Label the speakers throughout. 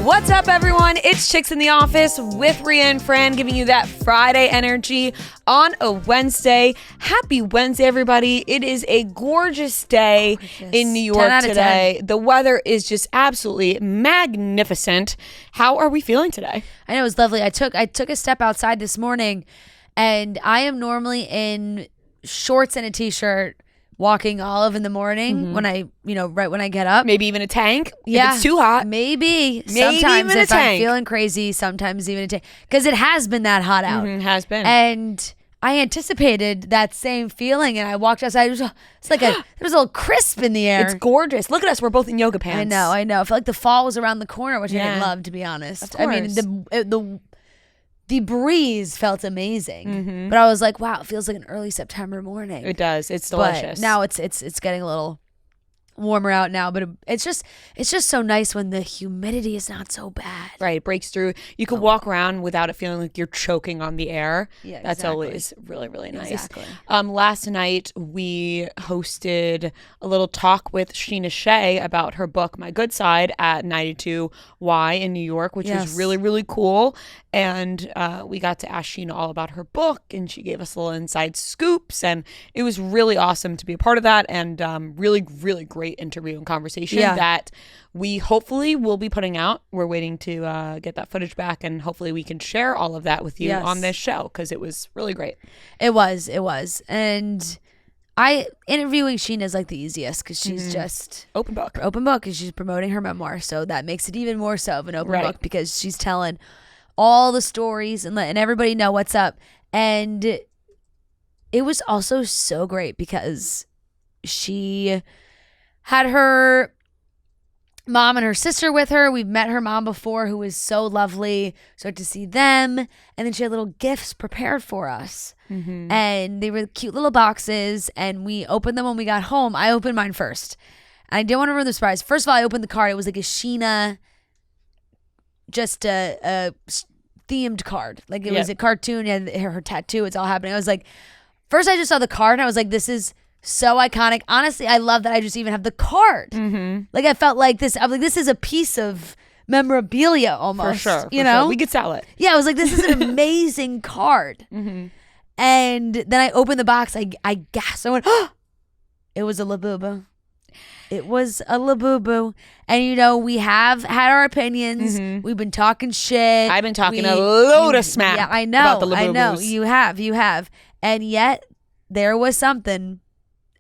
Speaker 1: What's up, everyone? It's Chicks in the Office with Rhea and Fran, giving you that Friday energy on a Wednesday. Happy Wednesday, everybody. It is a gorgeous day in New York today. The weather is just absolutely magnificent. How are we feeling today?
Speaker 2: I know, it was lovely. I took a step outside this morning, and I am normally in shorts and a t-shirt walking Olive in the morning when I, right when I get up.
Speaker 1: Maybe even a tank if
Speaker 2: Yeah,
Speaker 1: it's too hot.
Speaker 2: Maybe sometimes
Speaker 1: even a
Speaker 2: if I'm
Speaker 1: tank.
Speaker 2: feeling crazy, sometimes even a tank. Because it has been that hot out.
Speaker 1: Has been.
Speaker 2: And I anticipated that same feeling, and I walked outside. It's like there was a little crisp in the air.
Speaker 1: It's gorgeous. Look at us. We're both in yoga pants.
Speaker 2: I know. I feel like the fall was around the corner, which I didn't love, to be honest.
Speaker 1: Of course.
Speaker 2: I mean, the breeze felt amazing, but I was like, wow, it feels like an early September morning.
Speaker 1: It does. It's delicious.
Speaker 2: But now it's getting a little warmer out now, but it's just so nice when the humidity is not so bad.
Speaker 1: Right, it breaks through. You could walk around without it feeling like you're choking on the air.
Speaker 2: Yeah,
Speaker 1: that's
Speaker 2: exactly.
Speaker 1: always really, really nice.
Speaker 2: Exactly.
Speaker 1: Last night we hosted a little talk with Sheena Shea about her book My Good Side at 92Y in New York, which was really, really cool. And we got to ask Sheena all about her book, and she gave us little inside scoops, and it was really awesome to be a part of that, and really, really great interview and conversation that we hopefully will be putting out. We're waiting to get that footage back, and hopefully we can share all of that with you on this show, because it was really great.
Speaker 2: It was. And interviewing Sheena is like the easiest, because she's just
Speaker 1: open book,
Speaker 2: because she's promoting her memoir, so that makes it even more so of an open book, because she's telling all the stories and letting everybody know what's up. And it was also so great because she had her mom and her sister with her. We've met her mom before, who was so lovely. So to see them, and then she had little gifts prepared for us, and they were cute little boxes, and we opened them when we got home. I opened mine first, and I didn't want to ruin the surprise. First of all, I opened the card. It was like a Sheena, just a themed card. Like it was a cartoon and her tattoo. It's all happening. I was like, first I just saw the card and I was like, this is so iconic. Honestly, I love that I just even have the card. Like I felt like this. I'm like, this is a piece of memorabilia almost. For sure. You know,
Speaker 1: we could sell it.
Speaker 2: Yeah, I was like, this is an amazing card. And then I opened the box. I gasped. I went, oh, it was a Labubu. It was a Labubu. And, we have had our opinions. We've been talking shit.
Speaker 1: I've been talking a load of smack.
Speaker 2: Yeah, I know.
Speaker 1: About the Labubus.
Speaker 2: I know. You have. And yet, there was something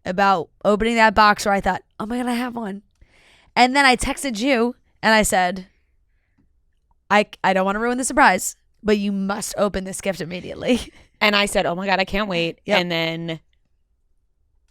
Speaker 2: about opening that box where I thought, oh my God, I have one. And then I texted you and I said, I don't want to ruin the surprise, but you must open this gift immediately.
Speaker 1: And I said, oh my God, I can't wait. Yep. And then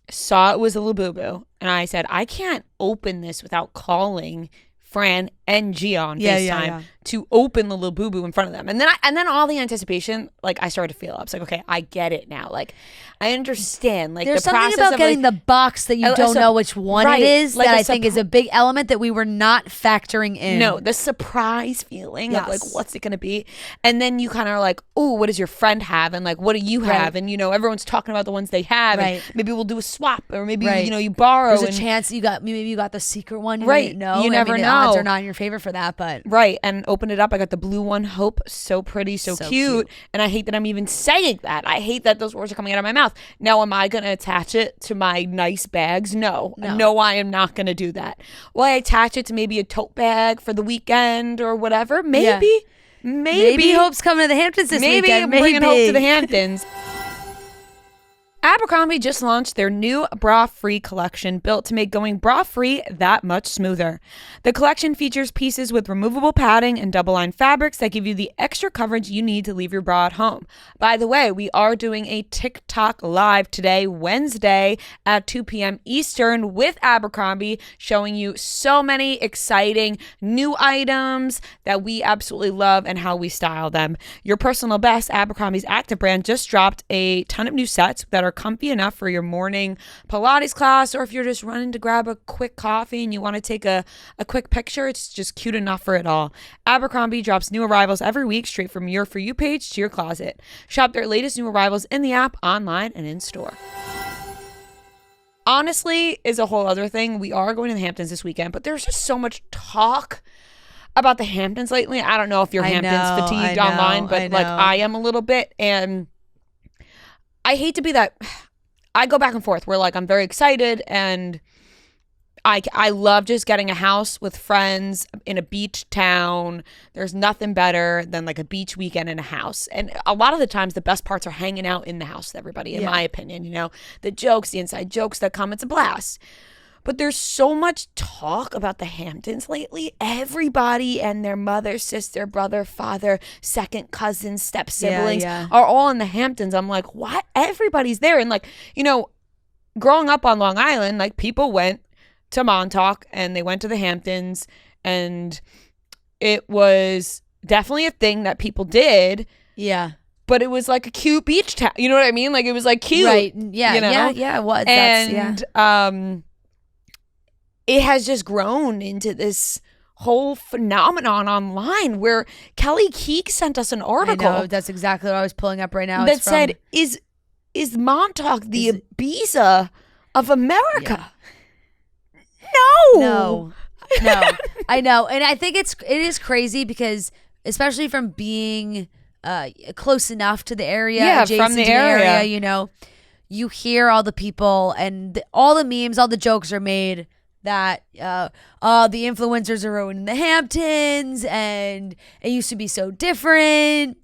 Speaker 1: saw it was a Labubu, and I said, I can't open this without calling Fran and Gia on FaceTime to open the Labubu in front of them. And then all the anticipation, like I started to feel up. It's like, okay, I get it now. Like I understand. Like
Speaker 2: there's
Speaker 1: the
Speaker 2: something
Speaker 1: process
Speaker 2: about getting the box that you don't know which one it is, like that I think is a big element that we were not factoring in.
Speaker 1: No, the surprise feeling of like, what's it going to be? And then you kind of are like, oh, what does your friend have? And like, what do you have? And everyone's talking about the ones they have. And maybe we'll do a swap, or maybe you borrow.
Speaker 2: There's a chance you got the secret one. You didn't know.
Speaker 1: You never know.
Speaker 2: The odds are not in your favor for that, but
Speaker 1: and opened it up. I got the blue one, Hope, so pretty, so cute. And I hate that I'm even saying that. I hate that those words are coming out of my mouth. Now, am I going to attach it to my nice bags? No, I am not going to do that. Will I attach it to maybe a tote bag for the weekend or whatever? Maybe.
Speaker 2: Maybe Hope's coming to the Hamptons this weekend.
Speaker 1: Maybe I'm bringing Hope to the Hamptons. Abercrombie just launched their new bra-free collection, built to make going bra-free that much smoother. The collection features pieces with removable padding and double-lined fabrics that give you the extra coverage you need to leave your bra at home. By the way, we are doing a TikTok live today, Wednesday at 2 p.m. Eastern with Abercrombie, showing you so many exciting new items that we absolutely love and how we style them. Your personal best, Abercrombie's active brand, just dropped a ton of new sets that are comfy enough for your morning Pilates class, or if you're just running to grab a quick coffee and you want to take a quick picture, it's just cute enough for it all. Abercrombie drops new arrivals every week straight from your For You page to your closet. Shop their latest new arrivals in the app, online, and in store. Honestly is a whole other thing. We are going to the Hamptons this weekend, but there's just so much talk about the Hamptons lately. I don't know if you're Hamptons fatigued online, but like I am a little bit. And I hate to be that. I go back and forth where like I'm very excited and I love just getting a house with friends in a beach town. There's nothing better than like a beach weekend in a house. And a lot of the times the best parts are hanging out in the house with everybody, in my opinion, you know, the jokes, the inside jokes that come, it's a blast. But there's so much talk about the Hamptons lately. Everybody and their mother, sister, brother, father, second cousins, step siblings are all in the Hamptons. I'm like, what? Everybody's there. And like, you know, growing up on Long Island, like people went to Montauk and they went to the Hamptons, and it was definitely a thing that people did.
Speaker 2: Yeah.
Speaker 1: But it was like a cute beach town. You know what I mean? Like it was like cute.
Speaker 2: Right. Yeah. You know? Yeah. What?
Speaker 1: And it has just grown into this whole phenomenon online where Kelly Keek sent us an article.
Speaker 2: I know, that's exactly what I was pulling up right now.
Speaker 1: That said, is Montauk the Ibiza of America?
Speaker 2: No. I know. And I think it is crazy because especially from being close enough to the area, adjacent
Speaker 1: from the
Speaker 2: to
Speaker 1: area,
Speaker 2: you know, you hear all the people and all the memes, all the jokes are made that the influencers are ruining the Hamptons and it used to be so different.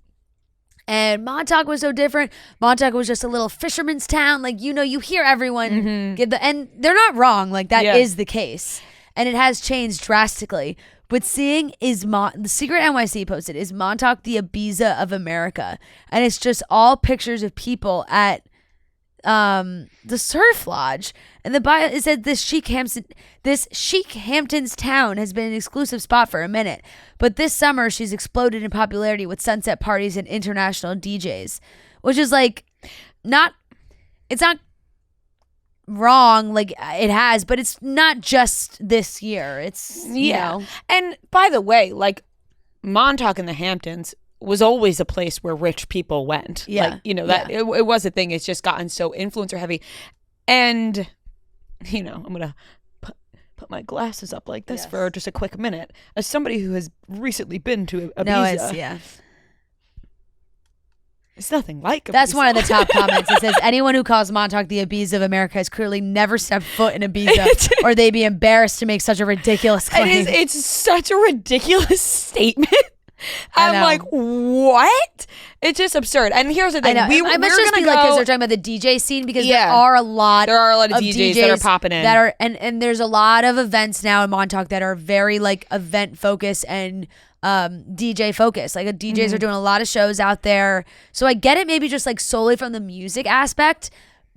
Speaker 2: And Montauk was so different. Montauk was just a little fisherman's town. Like, you know, you hear everyone give and they're not wrong. Like, that is the case. And it has changed drastically. But seeing the Secret NYC posted, is Montauk the Ibiza of America? And it's just all pictures of people at the surf lodge. And the bio, it said this chic Hamptons town has been an exclusive spot for a minute, but this summer she's exploded in popularity with sunset parties and international DJs, which is like it's not wrong, like it has, but it's not just this year. It's you know.
Speaker 1: And by the way, like Montauk in the Hamptons was always a place where rich people went. Like, you know, that it was a thing. It's just gotten so influencer heavy. And, you know, I'm going to put my glasses up like this for just a quick minute. As somebody who has recently been to Ibiza. It's nothing like Ibiza.
Speaker 2: That's one of the top comments. It says, anyone who calls Montauk the Ibiza of America has clearly never stepped foot in Ibiza, or they'd be embarrassed to make such a ridiculous claim.
Speaker 1: It's such a ridiculous statement. I'm like, what? It's just absurd. And here's the thing.
Speaker 2: I must just be like, because they're talking about the DJ scene, because there are a lot of DJs that are popping in. That are, and there's a lot of events now in Montauk that are very like event focused and DJ focused. Like DJs are doing a lot of shows out there. So I get it, maybe just like solely from the music aspect,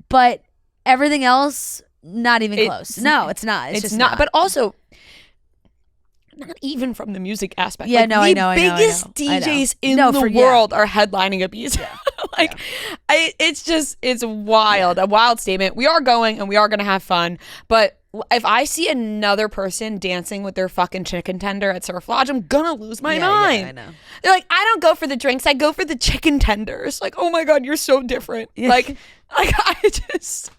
Speaker 2: but everything else, not even close. No, it's not. It's just not.
Speaker 1: But also, not even from the music aspect.
Speaker 2: Yeah,
Speaker 1: like,
Speaker 2: no, I know.
Speaker 1: The biggest DJs in the world are headlining Ibiza. It's wild. A wild statement. We are going and we are going to have fun. But if I see another person dancing with their fucking chicken tender at Surf Lodge, I'm going to lose my mind.
Speaker 2: Yeah, I know.
Speaker 1: They're like, I don't go for the drinks. I go for the chicken tenders. Like, oh my God, you're so different. Like I just...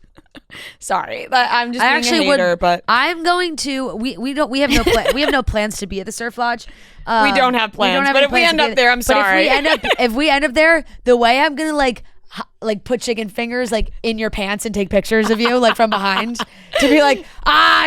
Speaker 1: Sorry, I'm just being a hater, but
Speaker 2: I'm going to. We have no plans to be at the Surf Lodge.
Speaker 1: We don't have plans, but if we end up there, I'm sorry.
Speaker 2: If we end up there, the way I'm gonna like put chicken fingers like in your pants and take pictures of you like from behind to be like,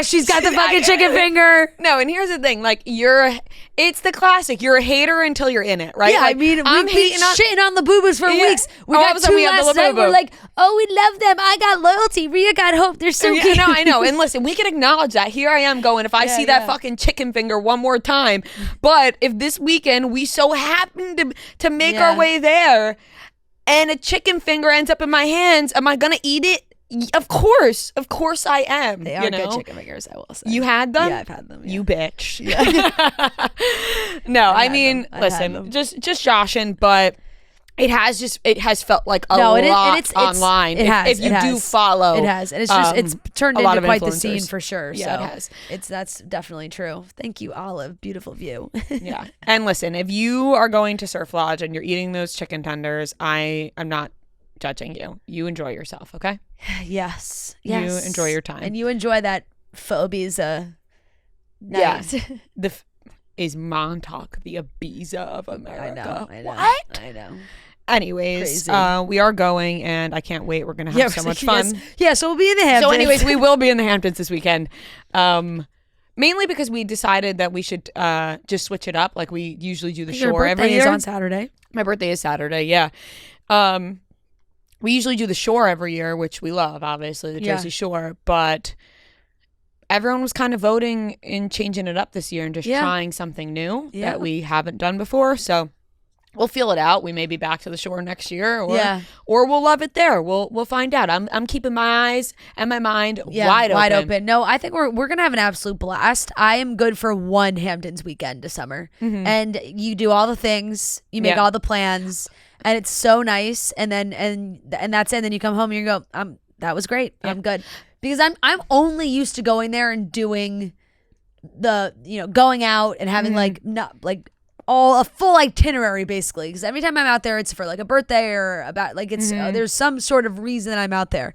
Speaker 2: she's got the fucking chicken finger.
Speaker 1: No, and here's the thing, like it's the classic. You're a hater until you're in it, right?
Speaker 2: Yeah,
Speaker 1: like,
Speaker 2: I mean, we've been shitting on Labubus for weeks. We got two
Speaker 1: we
Speaker 2: last night. We're like, oh, we love them. I got loyalty. Rhea got hope. They're so cute.
Speaker 1: No, I know. And listen, we can acknowledge that. Here I am going, if I see that fucking chicken finger one more time. But if this weekend we so happen to make our way there and a chicken finger ends up in my hands, am I going to eat it? Of course I am.
Speaker 2: They are good chicken fingers, I will say.
Speaker 1: You had them?
Speaker 2: Yeah, I've had them. Yeah.
Speaker 1: You bitch. Yeah. No, I mean, listen, just joshing, but it has felt like a lot online.
Speaker 2: It has.
Speaker 1: If you do follow.
Speaker 2: It has. And it's turned into quite the scene for sure.
Speaker 1: Yeah,
Speaker 2: so
Speaker 1: it has.
Speaker 2: That's definitely true. Thank you, Olive. Beautiful view.
Speaker 1: Yeah. And listen, if you are going to Surf Lodge and you're eating those chicken tenders, I'm not judging you. You enjoy yourself, okay?
Speaker 2: Yes.
Speaker 1: You enjoy your time.
Speaker 2: And you enjoy that Ibiza night.
Speaker 1: Yeah. is Montauk, the Ibiza of America.
Speaker 2: I know.
Speaker 1: What?
Speaker 2: I know.
Speaker 1: Anyways,
Speaker 2: Crazy.
Speaker 1: we are going, and I can't wait. We're going to have so much fun.
Speaker 2: Yeah, so we'll be in the Hamptons.
Speaker 1: So anyways, we will be in the Hamptons this weekend. Mainly because we decided that we should just switch it up. Like we usually do the shore every year.
Speaker 2: Your birthday is on Saturday.
Speaker 1: My birthday is Saturday, yeah. We usually do the shore every year, which we love, obviously, the Jersey Shore. But everyone was kind of voting in changing it up this year and just trying something new that we haven't done before. So we'll feel it out. We may be back to the shore next year, or we'll love it there. We'll find out. I'm keeping my eyes and my mind wide open.
Speaker 2: No, I think we're gonna have an absolute blast. I am good for one Hamptons weekend this summer, and you do all the things, you make all the plans, and it's so nice. And then and that's it. And then you come home and you go, that was great. I'm good, because I'm only used to going there and doing the going out and having a full itinerary, basically, because every time I'm out there it's for like a birthday or about like it's there's some sort of reason that I'm out there,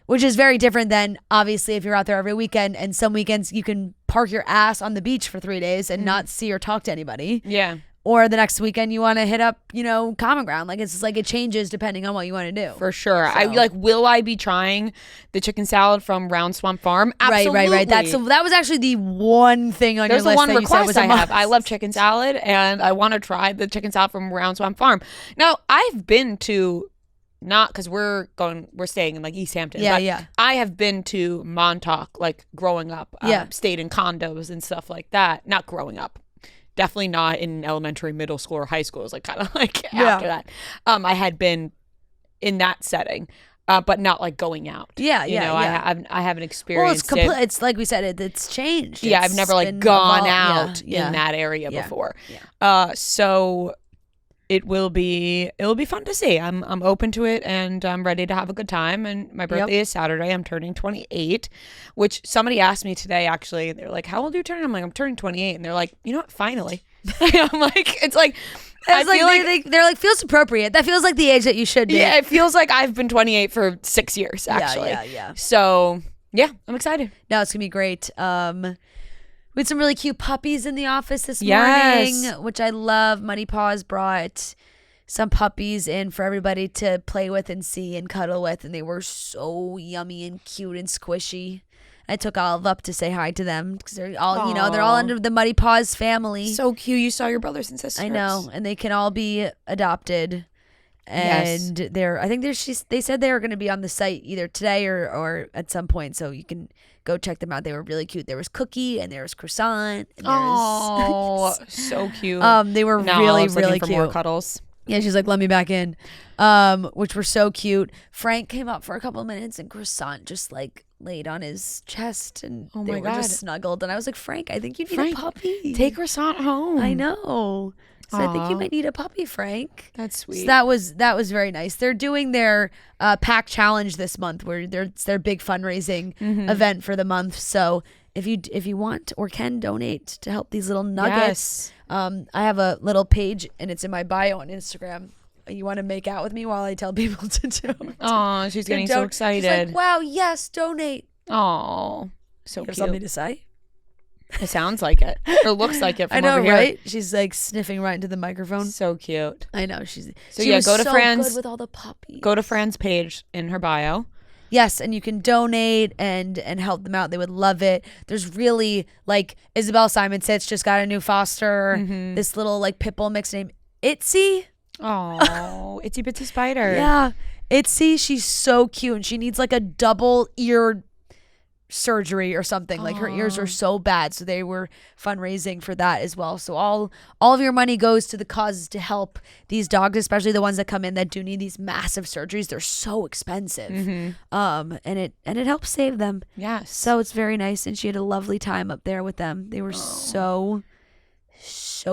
Speaker 2: which is very different than obviously if you're out there every weekend, and some weekends you can park your ass on the beach for 3 days and not see or talk to anybody, or the next weekend you want to hit up common ground. Like it's just like it changes depending on what you want to do.
Speaker 1: For sure.
Speaker 2: So.
Speaker 1: Will I be trying the chicken salad from Round Swamp Farm? Absolutely.
Speaker 2: Right. That was actually the one thing on your list.
Speaker 1: There's the one
Speaker 2: that you said
Speaker 1: request
Speaker 2: was
Speaker 1: I have. I love chicken salad, and I want to try the chicken salad from Round Swamp Farm. Now, I've been to, not because we're staying in like East Hampton.
Speaker 2: Yeah.
Speaker 1: I have been to Montauk, like growing up. Stayed in condos and stuff like that. Not growing up. Definitely not in elementary, middle school, or high school. It was like kind of like after that. I had been in that setting, but not like going out. I haven't experienced
Speaker 2: it. It's like we said, it's changed.
Speaker 1: Yeah, I've never like gone out in that area before. So it'll be fun to see. I'm open to it, and I'm ready to have a good time. And my birthday is Saturday. I'm turning 28, which somebody asked me today, actually. They're like, how old are you turning? I'm like, I'm turning 28. And they're like, you know what? Finally. I'm like, it's like, I feel like
Speaker 2: they're like, feels appropriate. That feels like the age that you should be.
Speaker 1: Yeah, it feels like I've been 28 for 6 years, actually.
Speaker 2: Yeah.
Speaker 1: So yeah, I'm excited.
Speaker 2: No, it's gonna be great. We had some really cute puppies in the office this morning, which I love. Muddy Paws brought some puppies in for everybody to play with and see and cuddle with, and they were so yummy and cute and squishy. I took Olive up to say hi to them because they're all, they're all under the Muddy Paws family.
Speaker 1: So cute. You saw your brothers and sisters.
Speaker 2: I know, and they can all be adopted. And they said they were going to be on the site either today or at some point, so you can go check them out. They were really cute. There was Cookie and there was Croissant. And
Speaker 1: so cute.
Speaker 2: They were really cute.
Speaker 1: For more cuddles.
Speaker 2: Yeah, she's like, let me back in, which were so cute. Frank came up for a couple of minutes, and Croissant just like laid on his chest, and they were just snuggled. And I was like, Frank, I think you need a puppy.
Speaker 1: Take Croissant home.
Speaker 2: I know. So I think you might need a puppy, Frank.
Speaker 1: That's sweet.
Speaker 2: So that was very nice. They're doing their pack challenge this month, where it's their big fundraising event for the month. So if you want or can donate to help these little nuggets, I have a little page, and it's in my bio on Instagram. You want to make out with me while I tell people to donate?
Speaker 1: Oh, she's getting so excited.
Speaker 2: She's like, wow, yes, donate.
Speaker 1: Oh, so
Speaker 2: you have
Speaker 1: cute.
Speaker 2: something to say?
Speaker 1: It sounds like it. Or looks like it from
Speaker 2: I know,
Speaker 1: over here.
Speaker 2: right? She's like sniffing right into the microphone.
Speaker 1: So cute.
Speaker 2: I know. She
Speaker 1: go to
Speaker 2: so
Speaker 1: Fran's.
Speaker 2: Good with all the puppies.
Speaker 1: Go to Fran's page in her bio.
Speaker 2: Yes, and you can donate and help them out. They would love it. There's really, like, Isabel Simon Sitz just got a new foster. This little like pit bull mix named Itzy.
Speaker 1: Oh, Itsy Bitsy Spider.
Speaker 2: Yeah, Itzy. She's so cute, and she needs like a double ear surgery or something. Like her ears are so bad, so they were fundraising for that as well. So all of your money goes to the causes to help these dogs, especially the ones that come in that do need these massive surgeries. They're so expensive. And it helps save them.
Speaker 1: Yes.
Speaker 2: So it's very nice, and she had a lovely time up there with them. They were so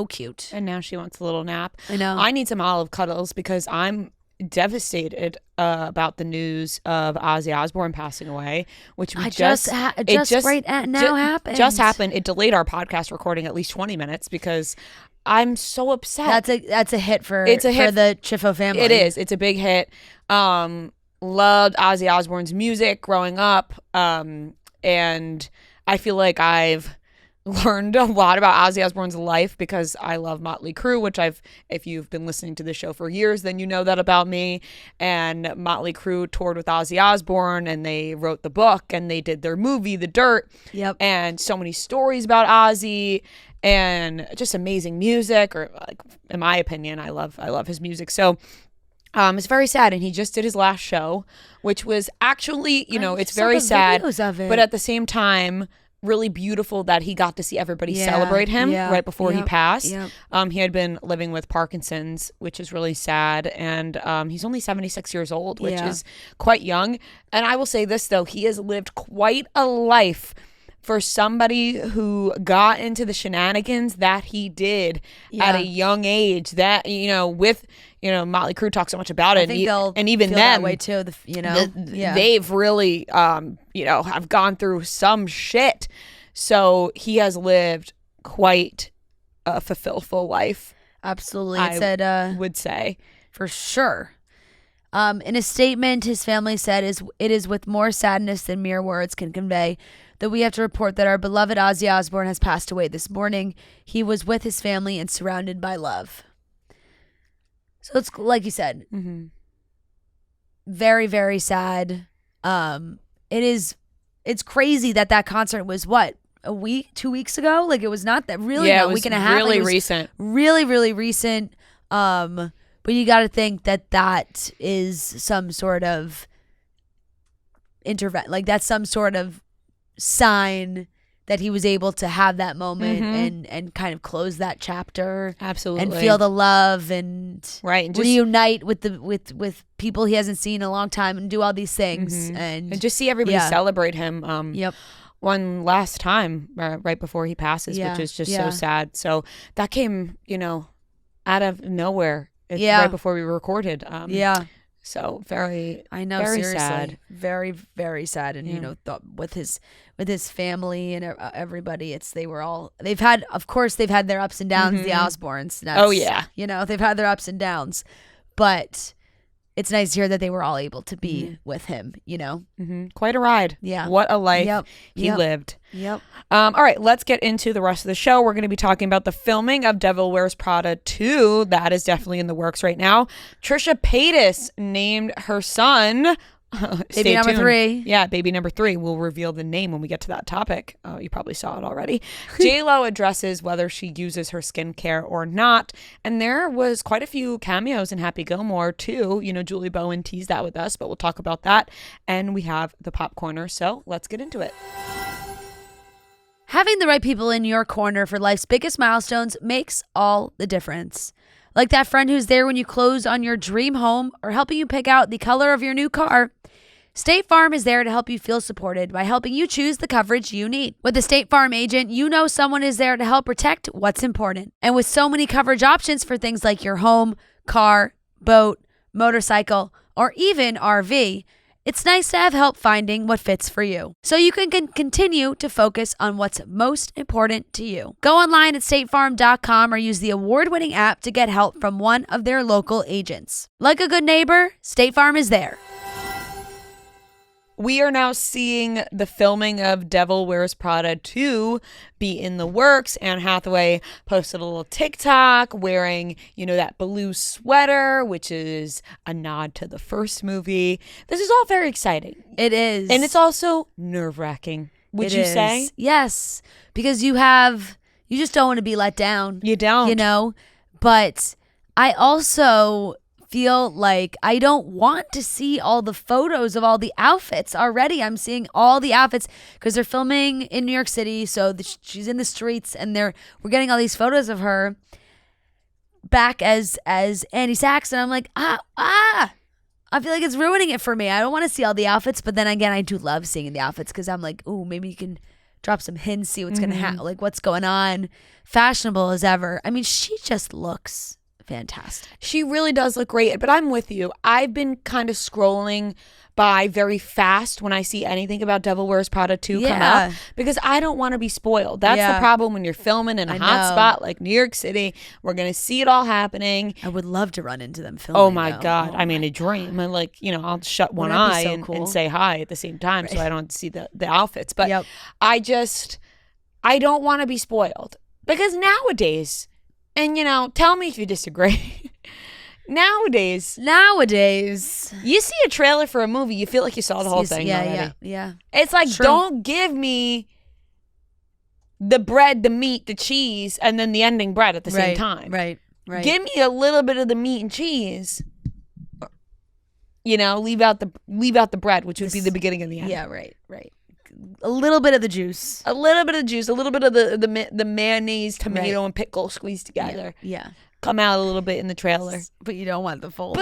Speaker 2: cute.
Speaker 1: And now she wants a little nap.
Speaker 2: I know.
Speaker 1: I need some Olive cuddles because I'm devastated about the news of Ozzy Osbourne passing away, which we just happened. Just happened. It delayed our podcast recording at least 20 minutes because I'm so upset.
Speaker 2: That's a hit for the Chiffo family.
Speaker 1: It is. It's a big hit. Loved Ozzy Osbourne's music growing up, and I feel like I've learned a lot about Ozzy Osbourne's life because I love Motley Crue, which if you've been listening to the show for years, then you know that about me. And Motley Crue toured with Ozzy Osbourne, and they wrote the book, and they did their movie, The Dirt.
Speaker 2: Yep.
Speaker 1: And so many stories about Ozzy, and just amazing music. Or like, in my opinion, I love his music. So it's very sad, and he just did his last show, which was actually, it's very sad, but at the same time, really beautiful that he got to see everybody celebrate him right before he passed. He had been living with Parkinson's, which is really sad, and he's only 76 years old, which is quite young. And I will say this, though, he has lived quite a life for somebody who got into the shenanigans that he did at a young age. That, with Motley Crue talks so much about it, and even
Speaker 2: feel
Speaker 1: them
Speaker 2: that way too.
Speaker 1: They've really, have gone through some shit. So he has lived quite a fulfillful life.
Speaker 2: Absolutely, I
Speaker 1: would say
Speaker 2: for sure. In a statement, his family said, "It is with more sadness than mere words can convey that we have to report that our beloved Ozzy Osbourne has passed away this morning. He was with his family and surrounded by love." So it's like you said, very, very sad. It's crazy that concert was what, a week, 2 weeks ago? Like, it was not that really, a week and a half.
Speaker 1: Really
Speaker 2: like,
Speaker 1: recent.
Speaker 2: Really, really recent. But you got to think that is some sort of like that's some sort of sign that he was able to have that moment and kind of close that chapter.
Speaker 1: Absolutely.
Speaker 2: And feel the love and
Speaker 1: and
Speaker 2: reunite with people he hasn't seen in a long time and do all these things
Speaker 1: and just see everybody celebrate him one last time right before he passes, which is just so sad. So that came out of nowhere right before we recorded. So very,
Speaker 2: I know,
Speaker 1: very
Speaker 2: seriously,
Speaker 1: sad.
Speaker 2: Very, very sad. And with his family and everybody, they've had their ups and downs. The Osbournes. They've had their ups and downs, but it's nice to hear that they were all able to be with him.
Speaker 1: Quite a ride.
Speaker 2: Yeah,
Speaker 1: what a life he lived.
Speaker 2: Yep.
Speaker 1: All right, let's get into the rest of the show. We're going to be talking about the filming of Devil Wears Prada 2. That is definitely in the works right now. Trisha Paytas named her son
Speaker 2: baby number 3.
Speaker 1: Yeah, baby number 3. We'll reveal the name when we get to that topic. You probably saw it already. J-Lo addresses whether she uses her skincare or not. And there was quite a few cameos in Happy Gilmore too. Julie Bowen teased that with us, but we'll talk about that. And we have the pop corner. So let's get into it.
Speaker 2: Having the right people in your corner for life's biggest milestones makes all the difference. Like that friend who's there when you close on your dream home or helping you pick out the color of your new car. State Farm is there to help you feel supported by helping you choose the coverage you need. With a State Farm agent, you know someone is there to help protect what's important. And with so many coverage options for things like your home, car, boat, motorcycle, or even RV, it's nice to have help finding what fits for you, so you can continue to focus on what's most important to you. Go online at statefarm.com or use the award-winning app to get help from one of their local agents. Like a good neighbor, State Farm is there.
Speaker 1: We are now seeing the filming of Devil Wears Prada 2 be in the works. Anne Hathaway posted a little TikTok wearing, that blue sweater, which is a nod to the first movie. This is all very exciting.
Speaker 2: It is.
Speaker 1: And it's also nerve-wracking, would you say?
Speaker 2: Yes, because you just don't want to be let down.
Speaker 1: You don't.
Speaker 2: But I also feel like I don't want to see all the photos of all the outfits already. I'm seeing all the outfits because they're filming in New York City, so she's in the streets, and we're getting all these photos of her back as Annie Sachs, and I'm like, I feel like it's ruining it for me. I don't want to see all the outfits, but then again, I do love seeing the outfits because I'm like, ooh, maybe you can drop some hints, see what's gonna happen, like what's going on. Fashionable as ever. I mean, she just looks fantastic.
Speaker 1: She really does look great, but I'm with you. I've been kind of scrolling by very fast when I see anything about Devil Wears Prada 2 come up because I don't want to be spoiled. That's the problem when you're filming in a hot spot like New York City. We're going to see it all happening.
Speaker 2: I would love to run into them filming.
Speaker 1: Oh my God. I mean, a dream. And I'll shut one eye and say hi at the same time so I don't see the outfits. But I don't want to be spoiled. Because nowadays, and tell me if you disagree. Nowadays,
Speaker 2: you
Speaker 1: see a trailer for a movie, you feel like you saw the whole thing already.
Speaker 2: Yeah.
Speaker 1: It's like,
Speaker 2: True.
Speaker 1: Don't give me the bread, the meat, the cheese, and then the ending bread at the same time.
Speaker 2: Right.
Speaker 1: Give me a little bit of the meat and cheese. Leave out the bread, which would be the beginning and the end.
Speaker 2: Yeah, right. A little bit of the juice.
Speaker 1: A little bit of the mayonnaise, tomato, and pickle squeezed together.
Speaker 2: Yeah.
Speaker 1: Come out a little bit in the trailer.
Speaker 2: But you don't want the full.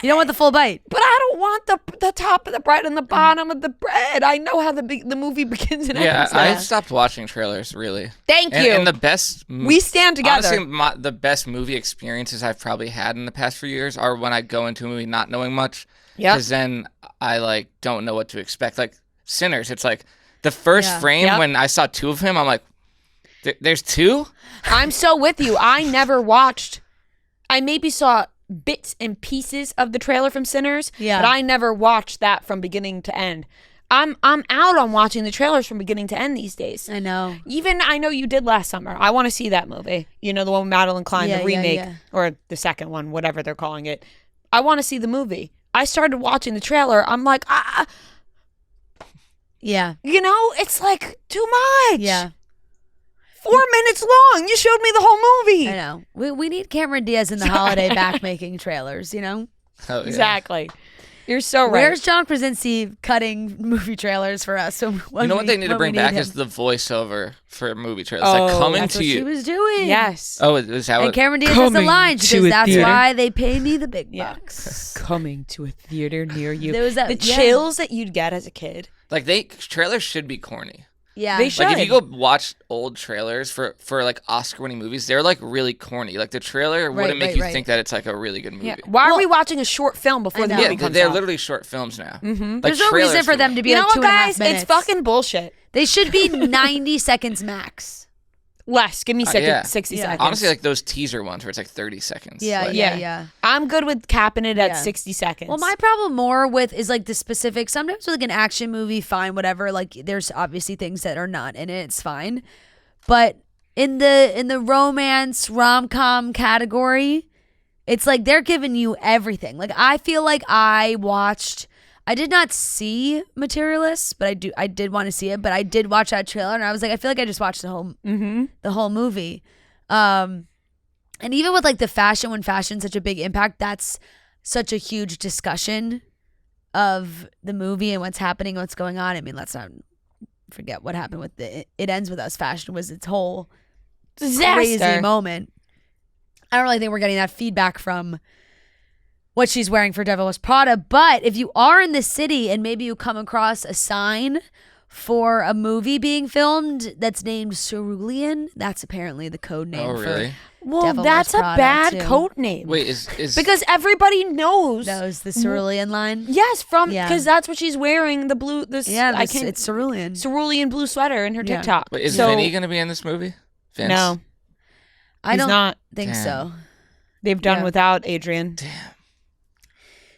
Speaker 2: You don't want the full bite.
Speaker 1: But I don't want the top of the bread and the bottom of the bread. I know how the movie begins and ends.
Speaker 3: Yeah, I stopped watching trailers, really.
Speaker 1: Thank you.
Speaker 3: And the best...
Speaker 1: We stand together.
Speaker 3: Honestly, the best movie experiences I've probably had in the past few years are when I go into a movie not knowing much. Yeah. Because then I, don't know what to expect. Like, Sinners, it's like the first frame when I saw two of him, I'm like, there's two?
Speaker 1: I'm so with you. I never watched... I maybe saw bits and pieces of the trailer from Sinners, but I never watched that from beginning to end. I'm out on watching the trailers from beginning to end these days.
Speaker 2: I know.
Speaker 1: Even I know you did last summer. I want to see that movie. The one with Madeline Klein, the remake, or the second one, whatever they're calling it. I want to see the movie. I started watching the trailer. I'm like,
Speaker 2: yeah.
Speaker 1: It's like too much.
Speaker 2: Yeah.
Speaker 1: 4 minutes long. You showed me the whole movie.
Speaker 2: I know. We need Cameron Diaz in the holiday back making trailers,
Speaker 3: Oh, yeah.
Speaker 1: Exactly. You're so right.
Speaker 2: Where's John Krasinski cutting movie trailers for us? So
Speaker 3: what they need to bring back is the voiceover for movie trailers. Like coming
Speaker 2: that's
Speaker 3: to
Speaker 2: what
Speaker 3: you.
Speaker 2: She was doing.
Speaker 1: Yes.
Speaker 3: Oh, is that
Speaker 2: and
Speaker 3: what?
Speaker 2: Cameron Diaz has the line. She goes, "That's why they pay me the big bucks."
Speaker 1: Coming to a theater near you.
Speaker 2: There was
Speaker 1: the chills that you'd get as a kid.
Speaker 3: Like trailers should be corny.
Speaker 2: Yeah,
Speaker 1: they should.
Speaker 3: Like if you go watch old trailers for like Oscar-winning movies, they're like really corny. Like the trailer wouldn't make you think that it's like a really good movie.
Speaker 1: Yeah. Why are we watching a short film before the movie comes
Speaker 3: they're
Speaker 1: out?
Speaker 3: literally short films now.
Speaker 1: Mm-hmm.
Speaker 3: Like,
Speaker 2: there's no reason for them to be like 2.5 minutes.
Speaker 1: It's fucking bullshit.
Speaker 2: They should be 90 seconds max.
Speaker 1: Less. Give me 60 seconds.
Speaker 3: Honestly, like those teaser ones where it's like 30 seconds.
Speaker 2: Yeah.
Speaker 1: I'm good with capping it at 60 seconds.
Speaker 2: Well, my problem more with is like the specific, sometimes with like an action movie, fine, whatever. Like there's obviously things that are not in it. It's fine. But in the romance rom-com category, it's like they're giving you everything. Like I feel like I did not see Materialists, but I did want to see it. But I did watch that trailer, and I was like, I feel like I just watched the whole movie. And even with like the fashion, when fashion's such a big impact, that's such a huge discussion of the movie and what's happening, what's going on. I mean, let's not forget what happened with It Ends With Us. Fashion was its whole crazy moment. I don't really think we're getting that feedback from what she's wearing for Devil Wears Prada. But if you are in the city and maybe you come across a sign for a movie being filmed that's named Cerulean, that's apparently the code name
Speaker 3: really?
Speaker 1: Well,
Speaker 2: Devil
Speaker 1: that's
Speaker 2: Wears
Speaker 1: a
Speaker 2: Prada,
Speaker 1: bad
Speaker 2: too.
Speaker 1: code name.
Speaker 3: Wait, is
Speaker 1: because everybody knows
Speaker 2: the Cerulean line?
Speaker 1: Yes, because that's what she's wearing. The blue,
Speaker 2: it's Cerulean.
Speaker 1: Cerulean blue sweater in her TikTok.
Speaker 3: Wait, is Vinny gonna be in this movie? Vince?
Speaker 1: No,
Speaker 2: I don't
Speaker 1: not.
Speaker 2: think so.
Speaker 1: They've done without Adrian.
Speaker 3: Damn.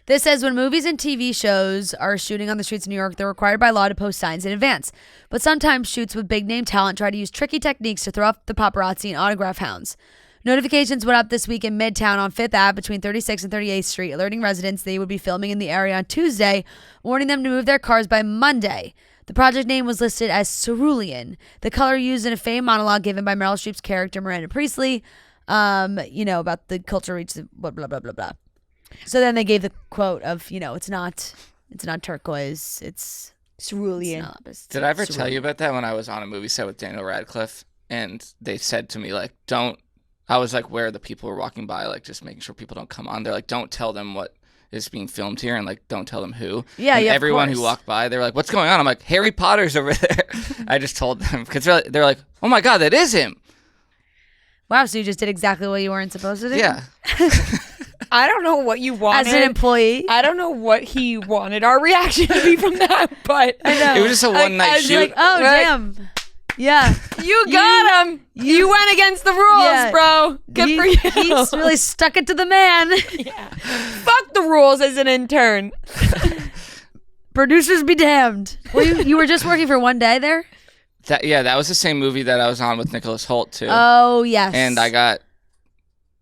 Speaker 2: This says when movies and TV shows are shooting on the streets of New York, they're required by law to post signs in advance. But sometimes shoots with big name talent try to use tricky techniques to throw off the paparazzi and autograph hounds. Notifications went up this week in Midtown on 5th Ave between 36th and 38th Street, alerting residents they would be filming in the area on Tuesday, warning them to move their cars by Monday. The project name was listed as Cerulean, the color used in a famed monologue given by Meryl Streep's character Miranda Priestley, about the culture reach, blah, blah, blah, blah, blah. So then they gave the quote of, it's not turquoise, it's
Speaker 1: Cerulean.
Speaker 3: Did I ever tell you about that when I was on a movie set with Daniel Radcliffe and they said to me, like, I was like, where the people were walking by, like, just making sure people don't come on. They're like, don't tell them what is being filmed here and, like, don't tell them who.
Speaker 2: Yeah,
Speaker 3: and
Speaker 2: yeah,
Speaker 3: everyone who walked by, they were like, what's going on? I'm like, Harry Potter's over there. I just told them because they're like, oh, my God, that is him.
Speaker 2: Wow, so you just did exactly what you weren't supposed to do?
Speaker 3: Yeah.
Speaker 1: I don't know what you wanted.
Speaker 2: As an employee?
Speaker 1: I don't know what he wanted our reaction to be from that, but
Speaker 2: I know.
Speaker 3: It was just a one-night shoot.
Speaker 2: Like, oh, damn. Yeah.
Speaker 1: You got him. You went against the rules, bro. Good for you.
Speaker 2: He's really stuck it to the man.
Speaker 1: Yeah. Fuck the rules as an intern.
Speaker 2: Producers be damned. Well, you were just working for one day there?
Speaker 3: That was the same movie that I was on with Nicholas Hoult too.
Speaker 2: Oh yes.
Speaker 3: And I got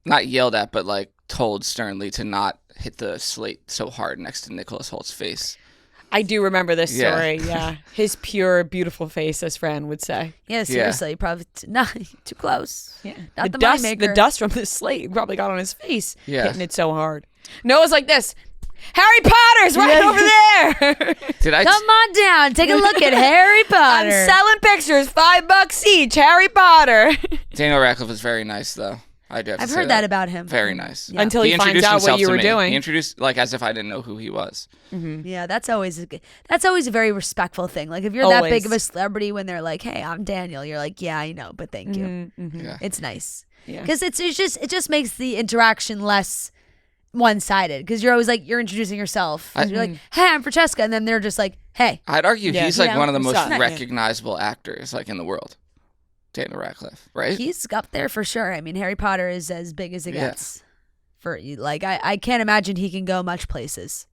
Speaker 3: not yelled at, but like told sternly to not hit the slate so hard next to Nicholas Holt's face.
Speaker 1: I do remember this story. Yeah, his pure, beautiful face, as Fran would say.
Speaker 2: Yeah, seriously, probably not too close.
Speaker 1: Yeah,
Speaker 2: not the
Speaker 1: dust.
Speaker 2: maker.
Speaker 1: The dust from the slate probably got on his face,
Speaker 3: hitting
Speaker 1: it so hard. Noah's like this. Harry Potter's right over there.
Speaker 2: Come on down, take a look at Harry Potter.
Speaker 1: I'm selling pictures, $5 each. Harry Potter.
Speaker 3: Daniel Radcliffe was very nice, though. I've
Speaker 2: heard that about him.
Speaker 3: Very nice.
Speaker 1: Yeah. Until he finds out what you were doing.
Speaker 3: He introduced like as if I didn't know who he was.
Speaker 2: Mm-hmm. Yeah, that's always a very respectful thing. Like if you're that big of a celebrity, when they're like, "Hey, I'm Daniel," you're like, "Yeah, I know, but thank you."
Speaker 1: Mm-hmm.
Speaker 3: Yeah.
Speaker 2: It's nice
Speaker 1: because
Speaker 2: it just makes the interaction less one-sided. Because you're always like you're introducing yourself. You're like, "Hey, I'm Francesca," and then they're just like, "Hey."
Speaker 3: I'd argue he's like one of the most recognizable actors like in the world. Daniel Radcliffe, right?
Speaker 2: He's up there for sure. I mean, Harry Potter is as big as it gets. For like, I can't imagine he can go much places.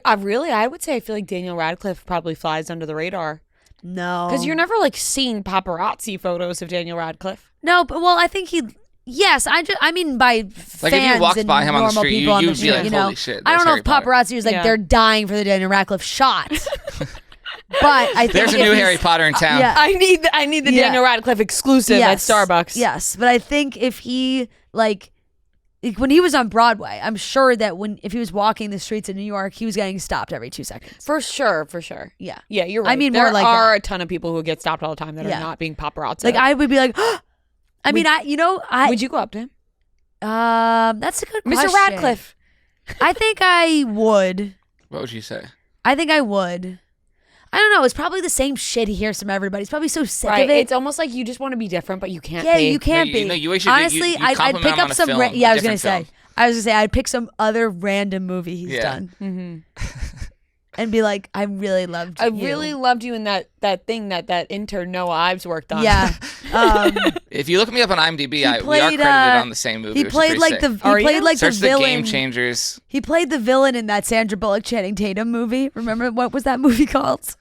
Speaker 1: I would say I feel like Daniel Radcliffe probably flies under the radar.
Speaker 2: No,
Speaker 1: because you're never like seeing paparazzi photos of Daniel Radcliffe.
Speaker 2: No, but well, I think he. Yes, I mean by fans
Speaker 3: like if you walked by him on the street, you'd be like,
Speaker 2: "Holy
Speaker 3: shit!"
Speaker 2: I don't know if paparazzi was like they're dying for the Daniel Radcliffe shot. But I think
Speaker 3: there's a new Harry Potter in town.
Speaker 1: Yeah. I need the Daniel Radcliffe exclusive at Starbucks.
Speaker 2: Yes, but I think if he like when he was on Broadway, I'm sure that if he was walking the streets of New York, he was getting stopped every 2 seconds.
Speaker 1: For sure. Yeah, you're right.
Speaker 2: I mean,
Speaker 1: there
Speaker 2: more like
Speaker 1: are a ton of people who get stopped all the time that are not being paparazzi.
Speaker 2: Like I would be like,
Speaker 1: would you go up to him?
Speaker 2: That's a good question.
Speaker 1: Mr. Radcliffe.
Speaker 2: I think I would.
Speaker 3: What would you say?
Speaker 2: I think I would. I don't know. It's probably the same shit he hears from everybody. He's probably so sick of it.
Speaker 1: It's almost like you just want to be different, but you can't be.
Speaker 2: Yeah, you can't be.
Speaker 3: Honestly,
Speaker 2: I'd pick up some. I was gonna say. I'd pick some other random movie he's done, and be like, I really loved
Speaker 1: you in that thing that intern Noah Ives worked on.
Speaker 2: Yeah.
Speaker 3: If you look me up on IMDb, we are credited on the same movie.
Speaker 2: He played like the villain.
Speaker 3: Game Changers.
Speaker 2: He played the villain in that Sandra Bullock Channing Tatum movie. Remember what was that movie called?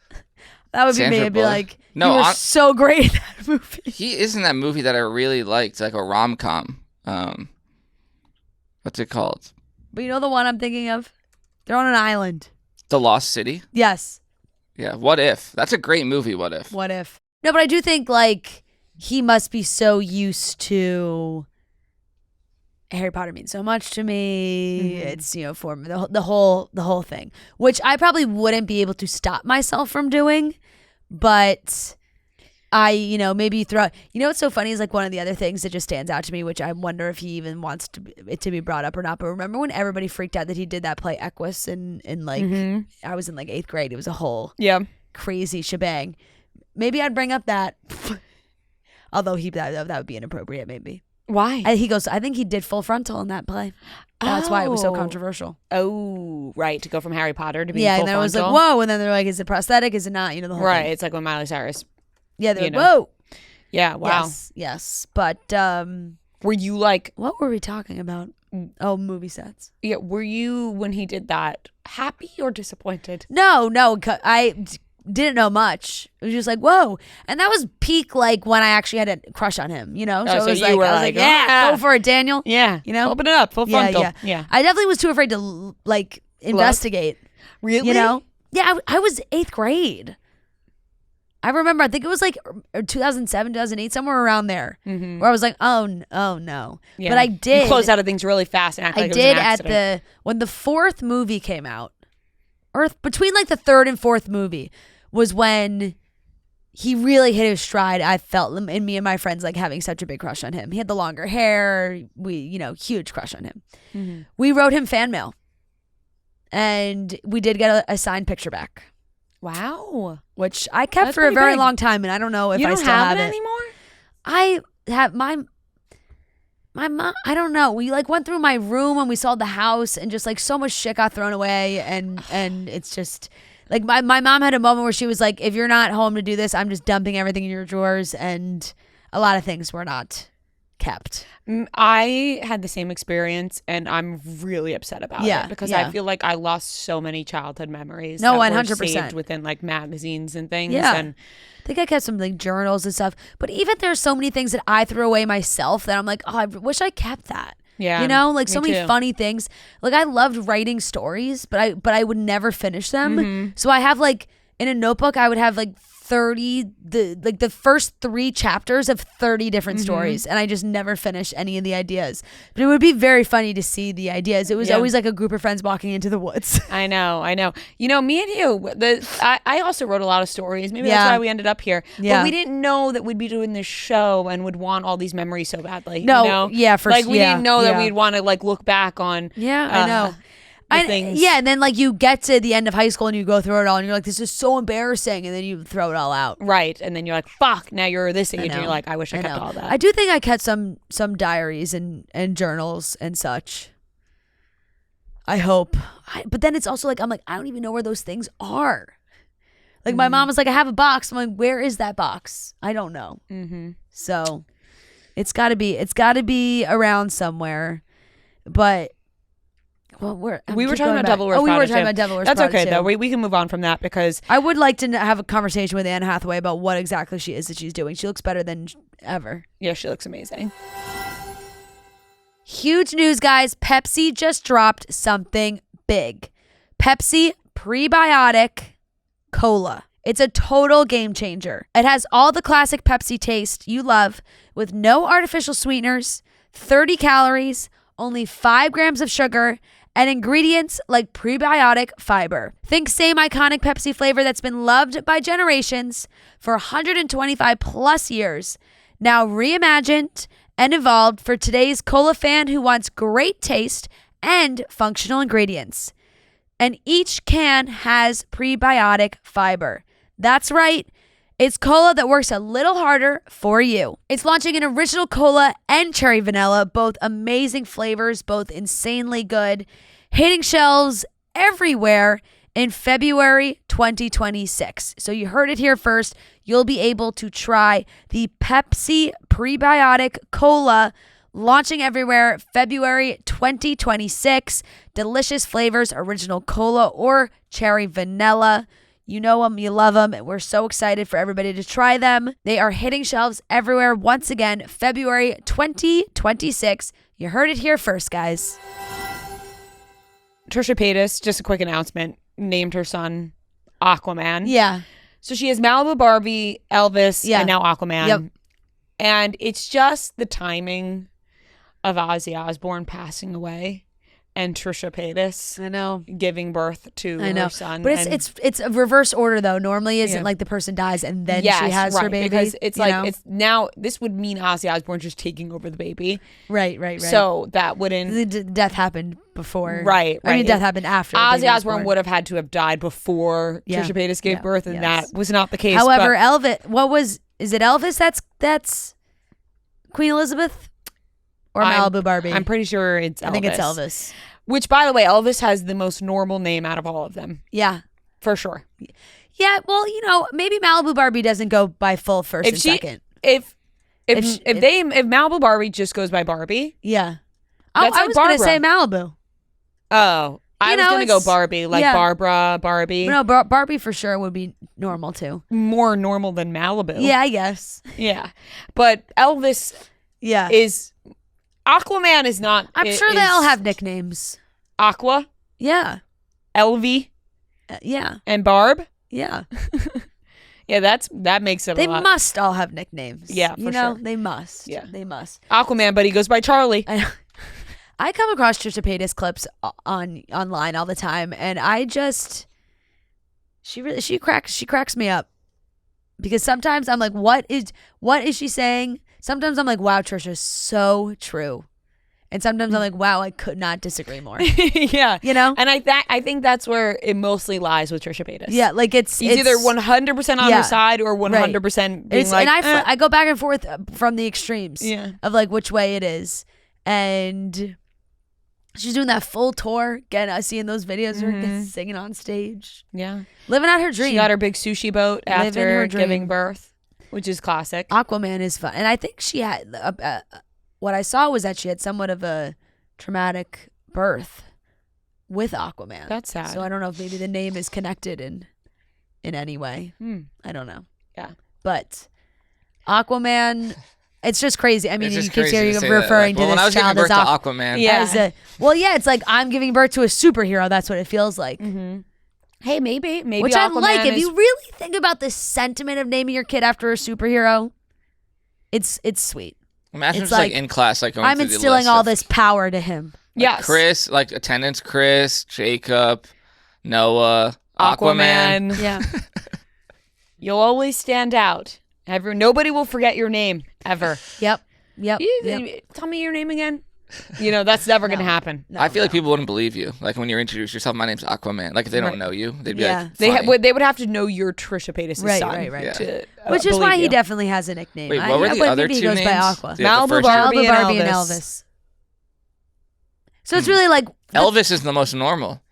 Speaker 2: That would be me. I'd be like, no, you were so great in that movie.
Speaker 3: He is in that movie that I really liked, like a rom-com. What's it called?
Speaker 2: But you know the one I'm thinking of? They're on an island.
Speaker 3: The Lost City?
Speaker 2: Yes.
Speaker 3: Yeah, What If? That's a great movie, What If.
Speaker 2: What If? No, but I do think like he must be so used to Harry Potter means so much to me. Mm-hmm. It's, for the whole thing, which I probably wouldn't be able to stop myself from doing, but I, maybe throw. What's so funny is like one of the other things that just stands out to me, which I wonder if he even wants it to be brought up or not. But remember when everybody freaked out that he did that play Equus in like I was in like 8th grade. It was a whole crazy shebang. Maybe I'd bring up that, although that would be inappropriate. Maybe.
Speaker 1: Why?
Speaker 2: He goes, I think he did full frontal in that play. That's why it was so controversial.
Speaker 1: Oh, right. To go from Harry Potter to being full frontal.
Speaker 2: And then I was like, whoa. And then they're like, is it prosthetic? Is it not? The whole thing.
Speaker 1: It's like when Miley Cyrus.
Speaker 2: Yeah, they're like, whoa.
Speaker 1: Yeah, wow.
Speaker 2: Yes. But
Speaker 1: were you like...
Speaker 2: What were we talking about? Oh, movie sets.
Speaker 1: Yeah, were you, when he did that, happy or disappointed?
Speaker 2: No. I didn't know much. It was just like, whoa. And that was peak, like, when I actually had a crush on him, So it was like, I was like, yeah, go for it, Daniel.
Speaker 1: Yeah. Open it up, full frontal.
Speaker 2: Yeah. I definitely was too afraid to, like, investigate.
Speaker 1: Really?
Speaker 2: Yeah, I was 8th grade. I remember, I think it was like 2007, 2008, somewhere around there, where I was like, oh no. Yeah. But I did.
Speaker 1: You closed out of things really fast and act like it was an accident.
Speaker 2: When the 4th movie came out, or between like the 3rd and 4th movie, was when he really hit his stride. I felt in me and my friends like having such a big crush on him. He had the longer hair. We, huge crush on him. Mm-hmm. We wrote him fan mail. And we did get a signed picture back.
Speaker 1: Wow.
Speaker 2: Which I kept for a very long time, and I don't know if I still have it
Speaker 1: anymore.
Speaker 2: I have my mom. I don't know. We like went through my room and we saw the house, and just like so much shit got thrown away, and it's just like my mom had a moment where she was like, "If you're not home to do this, I'm just dumping everything in your drawers," and a lot of things were not kept.
Speaker 1: I had the same experience, and I'm really upset about it because I feel like I lost so many childhood memories.
Speaker 2: No,
Speaker 1: that
Speaker 2: 100%
Speaker 1: were saved within like magazines and things.
Speaker 2: Yeah.
Speaker 1: And
Speaker 2: I think I kept some like journals and stuff. But even there's so many things that I threw away myself that I'm like, oh, I wish I kept that.
Speaker 1: Yeah,
Speaker 2: you know, like so many
Speaker 1: too.
Speaker 2: funny things. Like I loved writing stories, but I would never finish them. So I have like in a notebook, I would have like 30 the first 3 chapters of 30 different stories, and I just never finished any of the ideas. But it would be very funny to see the ideas. It was always like a group of friends walking into the woods.
Speaker 1: I know. You know, me and you, I also wrote a lot of stories. Maybe that's why we ended up here. But we didn't know that we'd be doing this show and would want all these memories so badly.
Speaker 2: No,
Speaker 1: you know?
Speaker 2: yeah, for
Speaker 1: like we didn't know that we'd want to like look back on.
Speaker 2: Yeah, I know.
Speaker 1: Things.
Speaker 2: Yeah, and then like you get to the end of high school and you go through it all and you're like, this is so embarrassing, and then you throw it all out.
Speaker 1: Right, and then you're like, fuck, now you're this age, and you're like, I wish I kept all that.
Speaker 2: I do think I kept some diaries and journals and such. I hope. But then it's also like, I'm like, I don't even know where those things are. Like my mom was like, I have a box. I'm like, where is that box? I don't know. So it's gotta be around somewhere. But well,
Speaker 1: we were talking about Devil Wears Prada.
Speaker 2: We were talking about Devil Wears Prada.
Speaker 1: That's okay,
Speaker 2: too.
Speaker 1: though. We can move on from that because
Speaker 2: I would like to have a conversation with Anne Hathaway about what exactly she is that she's doing. She looks better than ever.
Speaker 1: Yeah, she looks amazing.
Speaker 2: Huge news, guys. Pepsi just dropped something big. Pepsi Prebiotic Cola. It's a total game changer. It has all the classic Pepsi taste you love with no artificial sweeteners, 30 calories, only 5 grams of sugar, and ingredients like prebiotic fiber. Think same iconic Pepsi flavor that's been loved by generations for 125 plus years. Now reimagined and evolved for today's cola fan who wants great taste and functional ingredients. And each can has prebiotic fiber. That's right. It's cola that works a little harder for you. It's launching an original cola and cherry vanilla, both amazing flavors, both insanely good, hitting shelves everywhere in February 2026. So you heard it here first. You'll be able to try the Pepsi Prebiotic Cola, launching everywhere February 2026. Delicious flavors, original cola or cherry vanilla. You know them, you love them, and we're so excited for everybody to try them. They are hitting shelves everywhere once again, February 2026. You heard it here first, guys.
Speaker 1: Trisha Paytas, just a quick announcement, named her son Aquaman.
Speaker 2: Yeah.
Speaker 1: So she has Malibu Barbie, Elvis, and now Aquaman.
Speaker 2: Yep.
Speaker 1: And it's just the timing of Ozzy Osbourne passing away and Trisha Paytas,
Speaker 2: I know,
Speaker 1: giving birth to her son.
Speaker 2: But it's a reverse order though. Normally, isn't like the person dies and then she has her baby.
Speaker 1: Because it's like it's now. This would mean Ozzy Osbourne just taking over the baby.
Speaker 2: Right.
Speaker 1: So that wouldn't.
Speaker 2: The death happened before.
Speaker 1: Right.
Speaker 2: I mean, death happened after.
Speaker 1: Ozzy Osbourne would have had to have died before Trisha Paytas gave birth, and that was not the case.
Speaker 2: However, Elvis. Is it Elvis? That's Queen Elizabeth or Malibu Barbie?
Speaker 1: I'm pretty sure it's Elvis.
Speaker 2: I think it's Elvis.
Speaker 1: Which, by the way, Elvis has the most normal name out of all of them.
Speaker 2: Yeah.
Speaker 1: For sure.
Speaker 2: Yeah, well, maybe Malibu Barbie doesn't go by full first and second.
Speaker 1: If Malibu Barbie just goes by Barbie.
Speaker 2: Yeah.
Speaker 1: That's
Speaker 2: I
Speaker 1: like
Speaker 2: was going to say Malibu.
Speaker 1: Oh. I was going to go Barbie, like Barbara, Barbie.
Speaker 2: No, Barbie for sure would be normal too.
Speaker 1: More normal than Malibu.
Speaker 2: Yeah, I guess.
Speaker 1: Yeah. But Elvis is... Aquaman is not...
Speaker 2: I'm sure they all have nicknames.
Speaker 1: Aqua?
Speaker 2: Yeah.
Speaker 1: Elvie?
Speaker 2: Yeah.
Speaker 1: And Barb?
Speaker 2: Yeah.
Speaker 1: Yeah, that makes it
Speaker 2: They
Speaker 1: a lot.
Speaker 2: must all have nicknames.
Speaker 1: Yeah, for sure.
Speaker 2: They must.
Speaker 1: Yeah.
Speaker 2: They must.
Speaker 1: Aquaman, but he goes by Charlie.
Speaker 2: I come across Trisha Paytas clips online all the time, and I just... She cracks me up. Because sometimes I'm like, what is she saying? Sometimes I'm like, wow, Trisha's so true. And sometimes I'm like, wow, I could not disagree more.
Speaker 1: Yeah.
Speaker 2: And
Speaker 1: I think that's where it mostly lies with Trisha Paytas.
Speaker 2: Yeah, like it's
Speaker 1: either 100% on her side or 100% being like...
Speaker 2: And I go back and forth from the extremes of like which way it is. And she's doing that full tour. Again, seeing those videos of her singing on stage.
Speaker 1: Yeah.
Speaker 2: Living out her dream.
Speaker 1: She got her big sushi boat after giving birth, which is classic.
Speaker 2: Aquaman is fun. And I think she had... what I saw was that she had somewhat of a traumatic birth with Aquaman.
Speaker 1: That's sad.
Speaker 2: So I don't know if maybe the name is connected in any way. I don't know.
Speaker 1: Yeah.
Speaker 2: But Aquaman, it's just crazy. I mean,
Speaker 3: It's
Speaker 2: in
Speaker 3: just
Speaker 2: case
Speaker 3: crazy
Speaker 2: you're
Speaker 3: to say
Speaker 2: referring
Speaker 3: that. Like,
Speaker 2: to
Speaker 3: when I
Speaker 2: this
Speaker 3: was giving
Speaker 2: child as
Speaker 3: birth to Aquaman.
Speaker 1: Yeah.
Speaker 2: it's like I'm giving birth to a superhero. That's what it feels like.
Speaker 1: Hey, maybe
Speaker 2: Which I like. If you really think about the sentiment of naming your kid after a superhero, it's sweet.
Speaker 3: Imagine
Speaker 2: It's
Speaker 3: just like in class, like going
Speaker 2: I'm
Speaker 3: through the
Speaker 2: instilling
Speaker 3: list
Speaker 2: all
Speaker 3: of,
Speaker 2: this power to him.
Speaker 1: Yes.
Speaker 3: Chris, like attendance, Chris, Jacob, Noah, Aquaman.
Speaker 2: Yeah.
Speaker 1: You'll always stand out. Nobody will forget your name ever.
Speaker 2: Yep.
Speaker 1: Tell me your name again. That's never going to happen.
Speaker 2: No,
Speaker 3: I feel like people wouldn't believe you. Like when you introduce yourself, my name's Aquaman. Like if they don't know you, they'd be like,
Speaker 1: they would have to know you're Trisha Paytas' son.
Speaker 2: Right.
Speaker 3: Yeah.
Speaker 1: To,
Speaker 2: Which is why
Speaker 1: believe
Speaker 2: he
Speaker 1: you.
Speaker 2: definitely has a nickname.
Speaker 3: Wait, what were the other
Speaker 2: maybe
Speaker 3: two
Speaker 2: he goes by
Speaker 3: names?
Speaker 2: Aqua.
Speaker 3: Yeah, the
Speaker 1: Malibu
Speaker 3: first
Speaker 1: Barbie,
Speaker 2: Malibu, Barbie, and
Speaker 1: Elvis.
Speaker 2: Elvis. So it's really like
Speaker 3: Elvis is the most normal.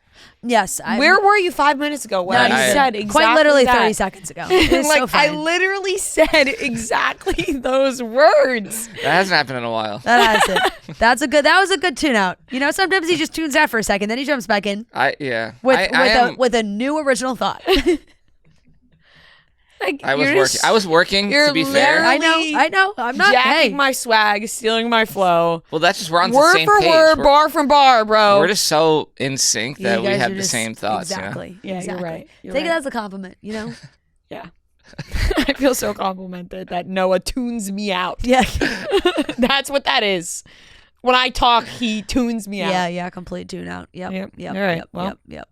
Speaker 2: yes.
Speaker 1: Where were you 5 minutes ago when I said exactly
Speaker 2: quite literally
Speaker 1: that?
Speaker 2: 30 seconds ago. It was
Speaker 1: Like
Speaker 2: so funny.
Speaker 1: I literally said exactly those words.
Speaker 3: That hasn't happened in a while.
Speaker 2: That has it. That was a good tune out. Sometimes he just tunes out for a second, then he jumps back in with a new original thought.
Speaker 1: Like,
Speaker 3: I was working. To be fair,
Speaker 2: I know. I'm not
Speaker 1: jacking my swag, stealing my flow.
Speaker 3: well, that's just we're on the
Speaker 1: Word
Speaker 3: same
Speaker 1: for
Speaker 3: page.
Speaker 1: word, bar from bar, bro.
Speaker 3: We're just so in sync that
Speaker 2: You
Speaker 3: we
Speaker 2: guys
Speaker 3: have
Speaker 2: are
Speaker 3: the
Speaker 2: just-
Speaker 3: same thoughts.
Speaker 2: Exactly.
Speaker 1: Yeah,
Speaker 2: exactly.
Speaker 1: you're right. You're
Speaker 2: Take it
Speaker 1: right.
Speaker 2: as a compliment.
Speaker 1: Yeah. I feel so complimented that Noah tunes me out.
Speaker 2: Yeah.
Speaker 1: That's what that is. When I talk, he tunes me out.
Speaker 2: Yeah. Complete tune out. Yep.
Speaker 1: All right. Well,
Speaker 2: Yep.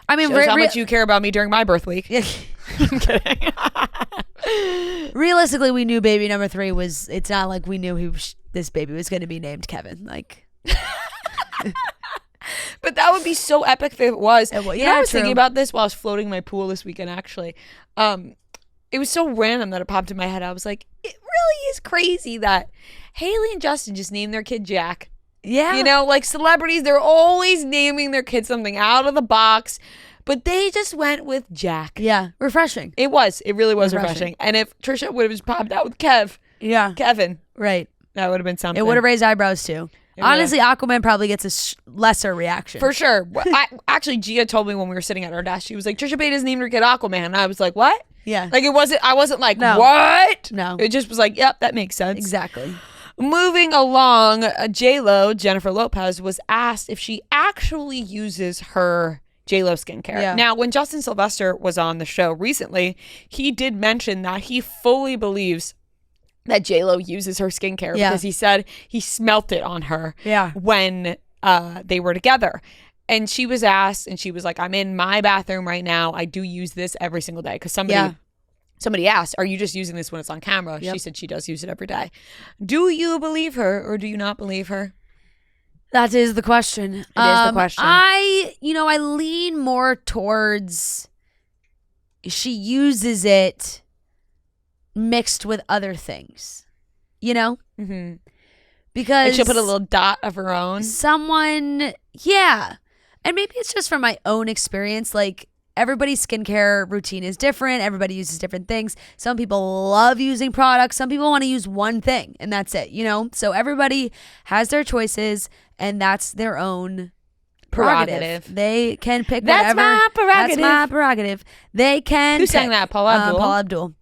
Speaker 2: I mean,
Speaker 1: shows how much you care about me during my birth week.
Speaker 2: Yeah.
Speaker 1: I'm kidding.
Speaker 2: Realistically, we knew baby number 3 was. It's not like we knew this baby was going to be named Kevin. Like,
Speaker 1: But that would be so epic if it was.
Speaker 2: Yeah,
Speaker 1: I was
Speaker 2: true.
Speaker 1: thinking about this while I was floating my pool this weekend, actually. It was so random that it popped in my head. I was like, it really is crazy that Haley and Justin just named their kid Jack.
Speaker 2: yeah,
Speaker 1: Like celebrities, they're always naming their kid something out of the box, but they just went with Jack.
Speaker 2: yeah, refreshing.
Speaker 1: It really was refreshing. And if Trisha would have just popped out with Kevin,
Speaker 2: Right.
Speaker 1: that would have been something.
Speaker 2: It would have raised eyebrows too. Honestly, Aquaman probably gets a lesser reaction.
Speaker 1: For sure. Actually, Gia told me when we were sitting at our desk, she was like, Trisha Paytas named her kid Aquaman. And I was like, what?
Speaker 2: Yeah.
Speaker 1: Like I wasn't like,
Speaker 2: No.
Speaker 1: what?
Speaker 2: No.
Speaker 1: It just was like, yep, that makes sense.
Speaker 2: Exactly.
Speaker 1: Moving along, J-Lo, Jennifer Lopez, was asked if she actually uses her J-Lo skincare.
Speaker 2: Yeah.
Speaker 1: Now, when Justin Sylvester was on the show recently, he did mention that he fully believes that J-Lo uses her skincare because he said he smelt it on her when they were together. And she was asked, and she was like, I'm in my bathroom right now. I do use this every single day. Because somebody asked, are you just using this when it's on camera?
Speaker 2: Yep.
Speaker 1: She said she does use it every day. Do you believe her or do you not believe her?
Speaker 2: That is the question. It
Speaker 1: is the question.
Speaker 2: I lean more towards she uses it mixed with other things,
Speaker 1: Mm-hmm.
Speaker 2: because
Speaker 1: Like she'll put a little dot of her own.
Speaker 2: someone, and maybe it's just from my own experience. Like everybody's skincare routine is different. Everybody uses different things. Some people love using products. Some people want to use one thing and that's it, So everybody has their choices and that's their own prerogative. They can pick
Speaker 1: That's
Speaker 2: whatever.
Speaker 1: my prerogative.
Speaker 2: That's my prerogative. They can
Speaker 1: Who sang
Speaker 2: pick.
Speaker 1: that? Paula Abdul?
Speaker 2: Paula Abdul.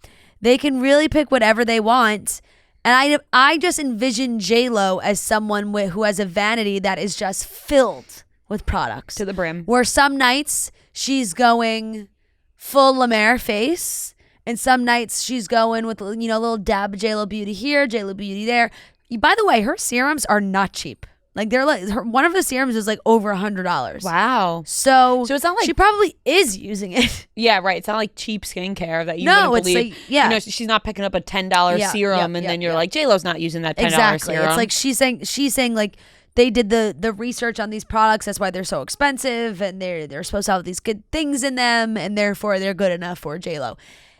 Speaker 2: They can really pick whatever they want. And I just envision J-Lo as someone who has a vanity that is just filled with products.
Speaker 1: To the brim.
Speaker 2: Where some nights she's going full La Mer face, and some nights she's going with a little dab of J-Lo beauty here, J-Lo beauty there. By the way, her serums are not cheap. Like they're like one of the serums is like over $100.
Speaker 1: Wow.
Speaker 2: So
Speaker 1: it's not like
Speaker 2: she probably is using it.
Speaker 1: Yeah, right. It's not like cheap skincare that you
Speaker 2: No,
Speaker 1: wouldn't
Speaker 2: it's
Speaker 1: believe.
Speaker 2: like, yeah.
Speaker 1: She's not picking up a $10 serum and then you're like, J-Lo's not using that $10
Speaker 2: Exactly.
Speaker 1: serum.
Speaker 2: It's like she's saying like they did the research on these products. That's why they're so expensive, and they're supposed to have these good things in them, and therefore they're good enough for J-Lo.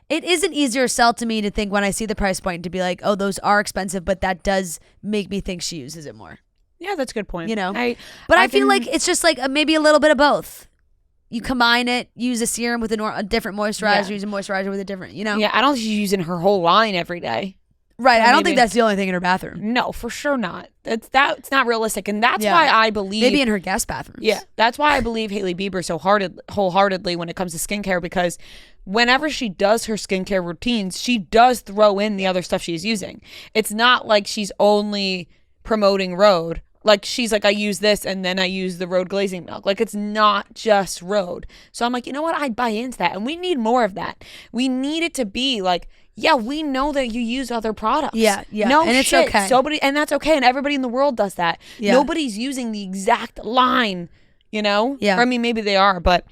Speaker 2: It is an easier sell to me to think when I see the price point to be like, oh, those are expensive, but that does make me think she uses it more.
Speaker 1: yeah, that's a good point.
Speaker 2: But I feel like it's just like maybe a little bit of both. You combine it, use a serum with a different moisturizer, use a moisturizer with a different,
Speaker 1: Yeah, I don't think she's using her whole line every day.
Speaker 2: Right. I don't think that's the only thing in her bathroom.
Speaker 1: No, for sure not. That's not realistic. And that's why I believe...
Speaker 2: Maybe in her guest bathrooms.
Speaker 1: Yeah. That's why I believe Hailey Bieber so wholeheartedly when it comes to skincare, because whenever she does her skincare routines, she does throw in the other stuff she's using. It's not like she's only promoting Rhode. Like, she's like, I use this and then I use the Rhode glazing milk. Like, it's not just Rhode. So I'm like, you know what? I'd buy into that. And we need more of that. We need it to be like, yeah, we know that you use other products.
Speaker 2: Yeah.
Speaker 1: No
Speaker 2: and
Speaker 1: shit.
Speaker 2: It's okay.
Speaker 1: And that's okay. And everybody in the world does that.
Speaker 2: Yeah.
Speaker 1: Nobody's using the exact line, you know?
Speaker 2: Yeah.
Speaker 1: Or, I mean, maybe they are, but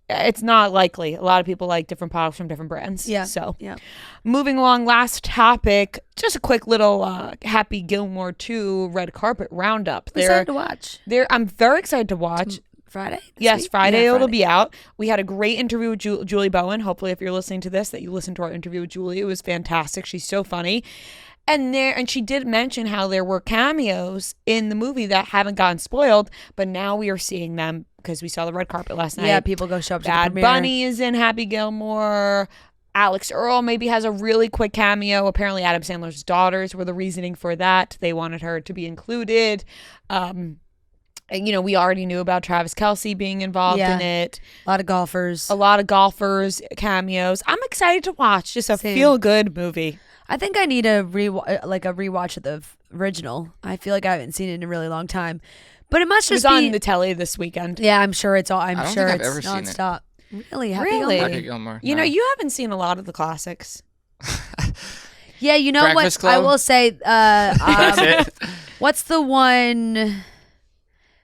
Speaker 1: it's not likely. A lot of people like different products from different brands.
Speaker 2: Yeah.
Speaker 1: So,
Speaker 2: yeah.
Speaker 1: Moving along, last topic, just a quick little Happy Gilmore 2 red carpet roundup.
Speaker 2: Excited to watch.
Speaker 1: I'm very excited to watch.
Speaker 2: Friday?
Speaker 1: Yes,
Speaker 2: week?
Speaker 1: Friday
Speaker 2: Yeah,
Speaker 1: it'll be out. We had a great interview with Julie Bowen. Hopefully, if you're listening to this, that you listened to our interview with Julie. It was fantastic. She's so funny. And she did mention how there were cameos in the movie that haven't gotten spoiled, but now we are seeing them because we saw the red carpet last night.
Speaker 2: Yeah, people go show up to the
Speaker 1: Bad
Speaker 2: premiere.
Speaker 1: Bunny is in Happy Gilmore. Alex Earl maybe has a really quick cameo. Apparently, Adam Sandler's daughters were the reasoning for that. They wanted her to be included. And, you know, we already knew about Travis Kelce being involved in it.
Speaker 2: A lot of golfers.
Speaker 1: Cameos. I'm excited to watch. Just a
Speaker 2: Same.
Speaker 1: feel-good movie.
Speaker 2: I think I need a rewatch of the original. I feel like I haven't seen it in a really long time. But it must just be
Speaker 1: on the telly this weekend.
Speaker 2: Yeah, I'm sure it's all.
Speaker 3: I don't
Speaker 2: sure
Speaker 3: think I've
Speaker 2: it's
Speaker 3: ever seen it.
Speaker 2: nonstop. Really?
Speaker 3: Happy Gilmore.
Speaker 1: You know, you haven't seen a lot of the classics.
Speaker 2: Yeah, you know
Speaker 3: Breakfast
Speaker 2: what?
Speaker 3: Club?
Speaker 2: I will say.
Speaker 3: That's it.
Speaker 2: What's the one?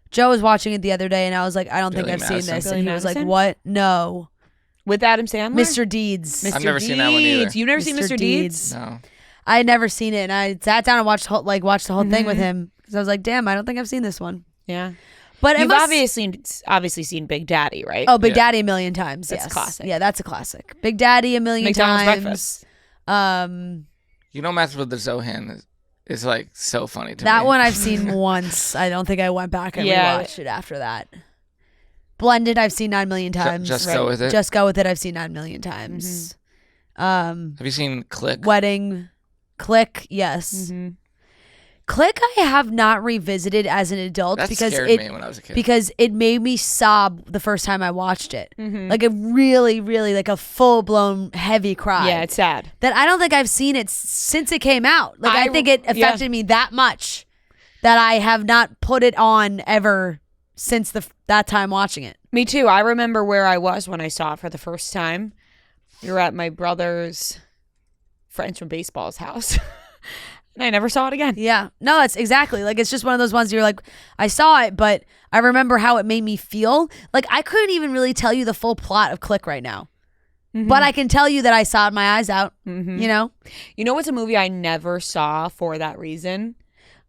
Speaker 2: Joe was watching it the other day, and I was like, I don't
Speaker 3: Billy
Speaker 2: think I've
Speaker 3: Madison.
Speaker 2: seen this.
Speaker 1: Billy
Speaker 2: And he was like,
Speaker 1: Madison?
Speaker 2: what? No.
Speaker 1: With Adam Sandler?
Speaker 2: Mr. Deeds.
Speaker 1: Mr.
Speaker 3: I've never seen that one either.
Speaker 1: Deeds. You've never seen Mr. Deeds?
Speaker 3: No.
Speaker 2: I had never seen it, and I sat down and watched the whole thing with him because I was like, damn, I don't think I've seen this one.
Speaker 1: Yeah.
Speaker 2: But
Speaker 1: You've obviously seen Big Daddy, right?
Speaker 2: Oh, Big Daddy a million times.
Speaker 1: That's
Speaker 2: yes.
Speaker 1: a classic.
Speaker 2: Yeah, that's a classic. Big Daddy a million
Speaker 1: McDonald's
Speaker 2: times.
Speaker 1: Breakfast.
Speaker 3: You know, Matthew with the Zohan is like so funny to me.
Speaker 2: That one I've seen once. I don't think I went back and rewatched it after that. Blended, I've seen 9 million times.
Speaker 3: Just Go With It.
Speaker 2: Just Go With It, I've seen 9 million times.
Speaker 3: Have you seen Click?
Speaker 2: Wedding, Click, yes. Click I have not revisited as an adult
Speaker 3: That
Speaker 2: because
Speaker 3: scared me when I was a kid.
Speaker 2: because it made me sob the first time I watched it. Like a really, really like a full blown heavy cry.
Speaker 1: Yeah, it's sad.
Speaker 2: That I don't think I've seen it since it came out. Like I think it affected me that much that I have not put it on ever since that time watching it.
Speaker 1: Me too. I remember where I was when I saw it for the first time. We were at my brother's friends from baseball's house. And I never saw it again.
Speaker 2: Yeah. No, it's exactly. Like, it's just one of those ones you're like, I saw it, but I remember how it made me feel. Like, I couldn't even really tell you the full plot of Click right now. But I can tell you that I sobbed my eyes out, you know?
Speaker 1: You know what's a movie I never saw for that reason?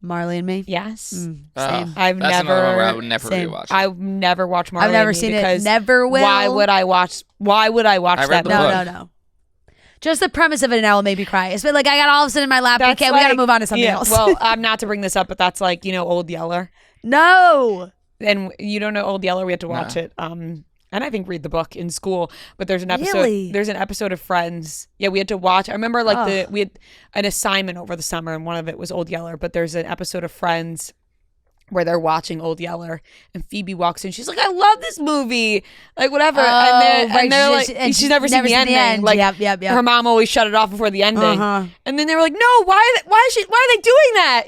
Speaker 2: Marley and Me.
Speaker 1: Yes.
Speaker 2: Same.
Speaker 3: That's another one where I would never rewatch it.
Speaker 1: I've never watched Marley
Speaker 2: I've never
Speaker 1: and Me
Speaker 2: seen
Speaker 1: because
Speaker 2: it. Never will.
Speaker 1: Why would I watch that
Speaker 3: the
Speaker 1: movie?
Speaker 3: book.
Speaker 2: No. Just the premise of it now will make me cry. It's been like I got all of a sudden in my lap.
Speaker 1: That's
Speaker 2: We got to move on to something else.
Speaker 1: Well, I'm not to bring this up, but that's like, you know, Old Yeller.
Speaker 2: No.
Speaker 1: And you don't know Old Yeller, we had to watch it. And I think read the book in school. But there's an episode.
Speaker 2: Really?
Speaker 1: There's an episode of Friends. Yeah, we had to watch. I remember like we had an assignment over the summer, and one of it was Old Yeller. But there's an episode of Friends where they're watching Old Yeller, and Phoebe walks in. She's like, "I love this movie," like whatever. And they're like, she's never seen the ending. Like,
Speaker 2: yep.
Speaker 1: her mom always shut it off before the ending. And then they were like, "No, why are they doing that?"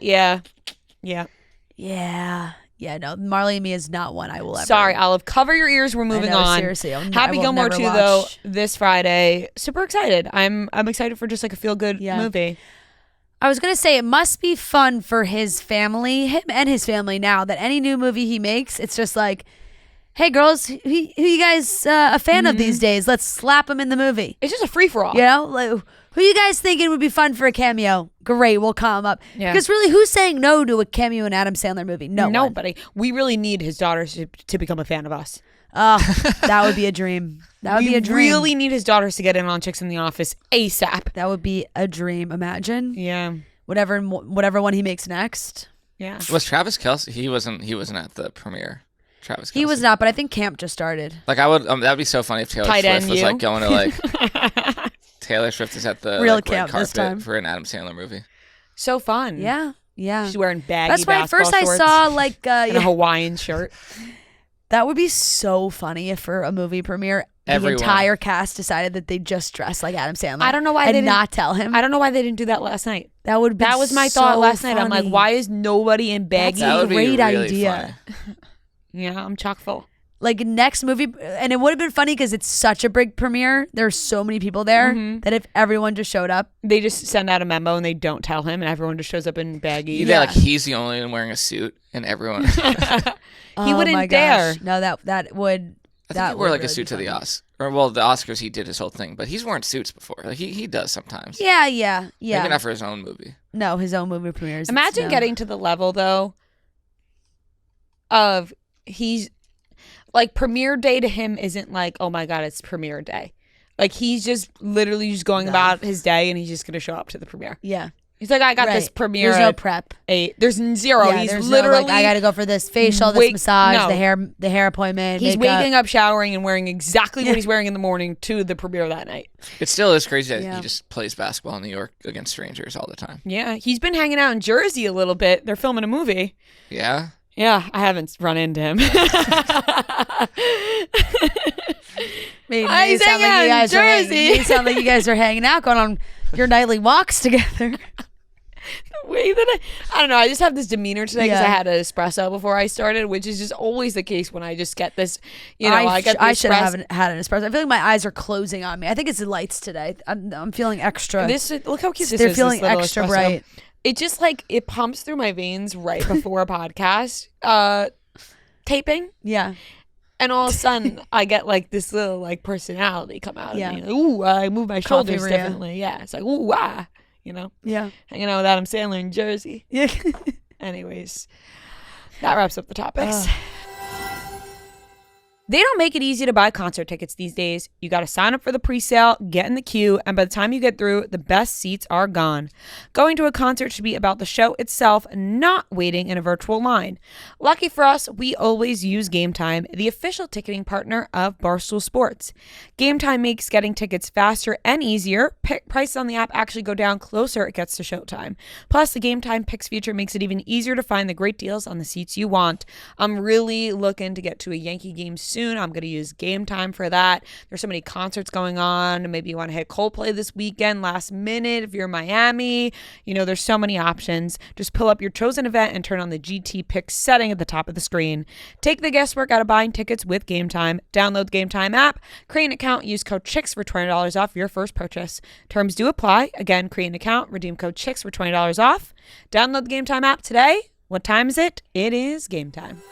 Speaker 2: Yeah, no, Marley and Me is not one I will ever.
Speaker 1: Sorry, Olive. Cover your ears. We're moving on.
Speaker 2: Seriously,
Speaker 1: Happy Gilmore 2 though this Friday. Super excited. I'm excited for just like a feel good movie.
Speaker 2: I was gonna say it must be fun for his family, him and his family now that any new movie he makes, it's just like, hey girls, who you guys a fan of these days? Let's slap him in the movie.
Speaker 1: It's just a free for all.
Speaker 2: You know, like, who you guys thinking would be fun for a cameo? Great, we'll call him up.
Speaker 1: Yeah.
Speaker 2: Because really, who's saying no to a cameo in Adam Sandler movie?
Speaker 1: Nobody. We really need his daughters to become a fan of us.
Speaker 2: Oh, that would be a dream. That would be a dream.
Speaker 1: We really need his daughters to get in on Chicks in the Office ASAP.
Speaker 2: That would be a dream. Imagine.
Speaker 1: Yeah.
Speaker 2: Whatever one he makes next.
Speaker 1: Yeah.
Speaker 3: Was Travis Kelce? He wasn't at the premiere. Travis Kelce.
Speaker 2: He was not, but I think camp just started.
Speaker 3: Like I would. That'd be so funny if Taylor
Speaker 1: Tight
Speaker 3: Swift
Speaker 1: end
Speaker 3: was
Speaker 1: you.
Speaker 3: like going to like. Taylor Swift is at the
Speaker 2: Real
Speaker 3: red
Speaker 2: camp this
Speaker 3: carpet
Speaker 2: time.
Speaker 3: for an Adam Sandler movie.
Speaker 1: So fun.
Speaker 2: Yeah.
Speaker 1: She's wearing baggy
Speaker 2: That's why at first I
Speaker 1: shorts
Speaker 2: saw like
Speaker 1: and a Hawaiian shirt.
Speaker 2: That would be so funny if for a movie premiere the entire cast decided that they just dress like Adam Sandler.
Speaker 1: I don't know why they didn't
Speaker 2: not tell him.
Speaker 1: I don't know why they didn't do that last night.
Speaker 2: That was my
Speaker 1: thought last
Speaker 2: funny.
Speaker 1: night. I'm like, why is nobody in baggy?
Speaker 2: That's a great idea.
Speaker 1: Yeah, I'm chock full.
Speaker 2: Like next movie, and it would have been funny because it's such a big premiere. There's so many people there that if everyone just showed up,
Speaker 1: they just send out a memo and they don't tell him, and everyone just shows up in baggy.
Speaker 3: Yeah, like he's the only one wearing a suit, and everyone.
Speaker 1: He wouldn't dare.
Speaker 2: No, that would.
Speaker 3: I think he wore like a suit to the Oscars. Or well, the Oscars he did his whole thing, but he's worn suits before. Like he does sometimes.
Speaker 2: Yeah.
Speaker 3: Maybe not for his own movie.
Speaker 2: No, his own movie premieres.
Speaker 1: Imagine getting to the level though of he's like premiere day to him isn't like, oh my God, it's premiere day. Like he's just literally just going about his day and he's just gonna show up to the premiere.
Speaker 2: Yeah.
Speaker 1: He's like, I got this premiere.
Speaker 2: There's no prep.
Speaker 1: 8. There's zero.
Speaker 2: Yeah,
Speaker 1: he's literally
Speaker 2: I got to go for this facial, this massage, the hair appointment.
Speaker 1: He's
Speaker 2: makeup.
Speaker 1: waking up, showering, and wearing exactly what he's wearing in the morning to the premiere that night.
Speaker 3: It still is crazy that he just plays basketball in New York against strangers all the time.
Speaker 1: Yeah, he's been hanging out in Jersey a little bit. They're filming a movie.
Speaker 3: Yeah?
Speaker 1: Yeah, I haven't run into him.
Speaker 2: He's sound like you guys are hanging out, going on your nightly walks together.
Speaker 1: The way that I don't know, I just have this demeanor today because I had an espresso before I started, which is just always the case when I just get this, I
Speaker 2: should have had an espresso. I feel like my eyes are closing on me. I think it's the lights today. I'm feeling extra.
Speaker 1: Look how cute this is.
Speaker 2: They're feeling
Speaker 1: this
Speaker 2: extra
Speaker 1: espresso.
Speaker 2: bright.
Speaker 1: It just like, it pumps through my veins right before a podcast taping.
Speaker 2: Yeah.
Speaker 1: And all of a sudden, I get like this little like personality come out of me. Like, ooh, I move my shoulders differently. Yeah, it's like, ooh, ah.
Speaker 2: Yeah.
Speaker 1: Hanging out with Adam Sandler in Jersey.
Speaker 2: Yeah.
Speaker 1: Anyways, that wraps up the topics. They don't make it easy to buy concert tickets these days. You got to sign up for the pre-sale, get in the queue, and by the time you get through, the best seats are gone. Going to a concert should be about the show itself, not waiting in a virtual line. Lucky for us, we always use Game Time, the official ticketing partner of Barstool Sports. Game Time makes getting tickets faster and easier. Prices on the app actually go down closer it gets to showtime. Plus, the Game Time Picks feature makes it even easier to find the great deals on the seats you want. I'm really looking to get to a Yankee game soon. I'm going to use Game Time for that. There's so many concerts going on. Maybe you want to hit Coldplay this weekend, last minute. If you're in Miami, there's so many options. Just pull up your chosen event and turn on the GT Picks setting at the top of the screen. Take the guesswork out of buying tickets with Game Time. Download the Game Time app, create an account, use code CHICKS for $20 off your first purchase. Terms do apply. Again, create an account, redeem code CHICKS for $20 off. Download the Game Time app today. What time is it? It is game time.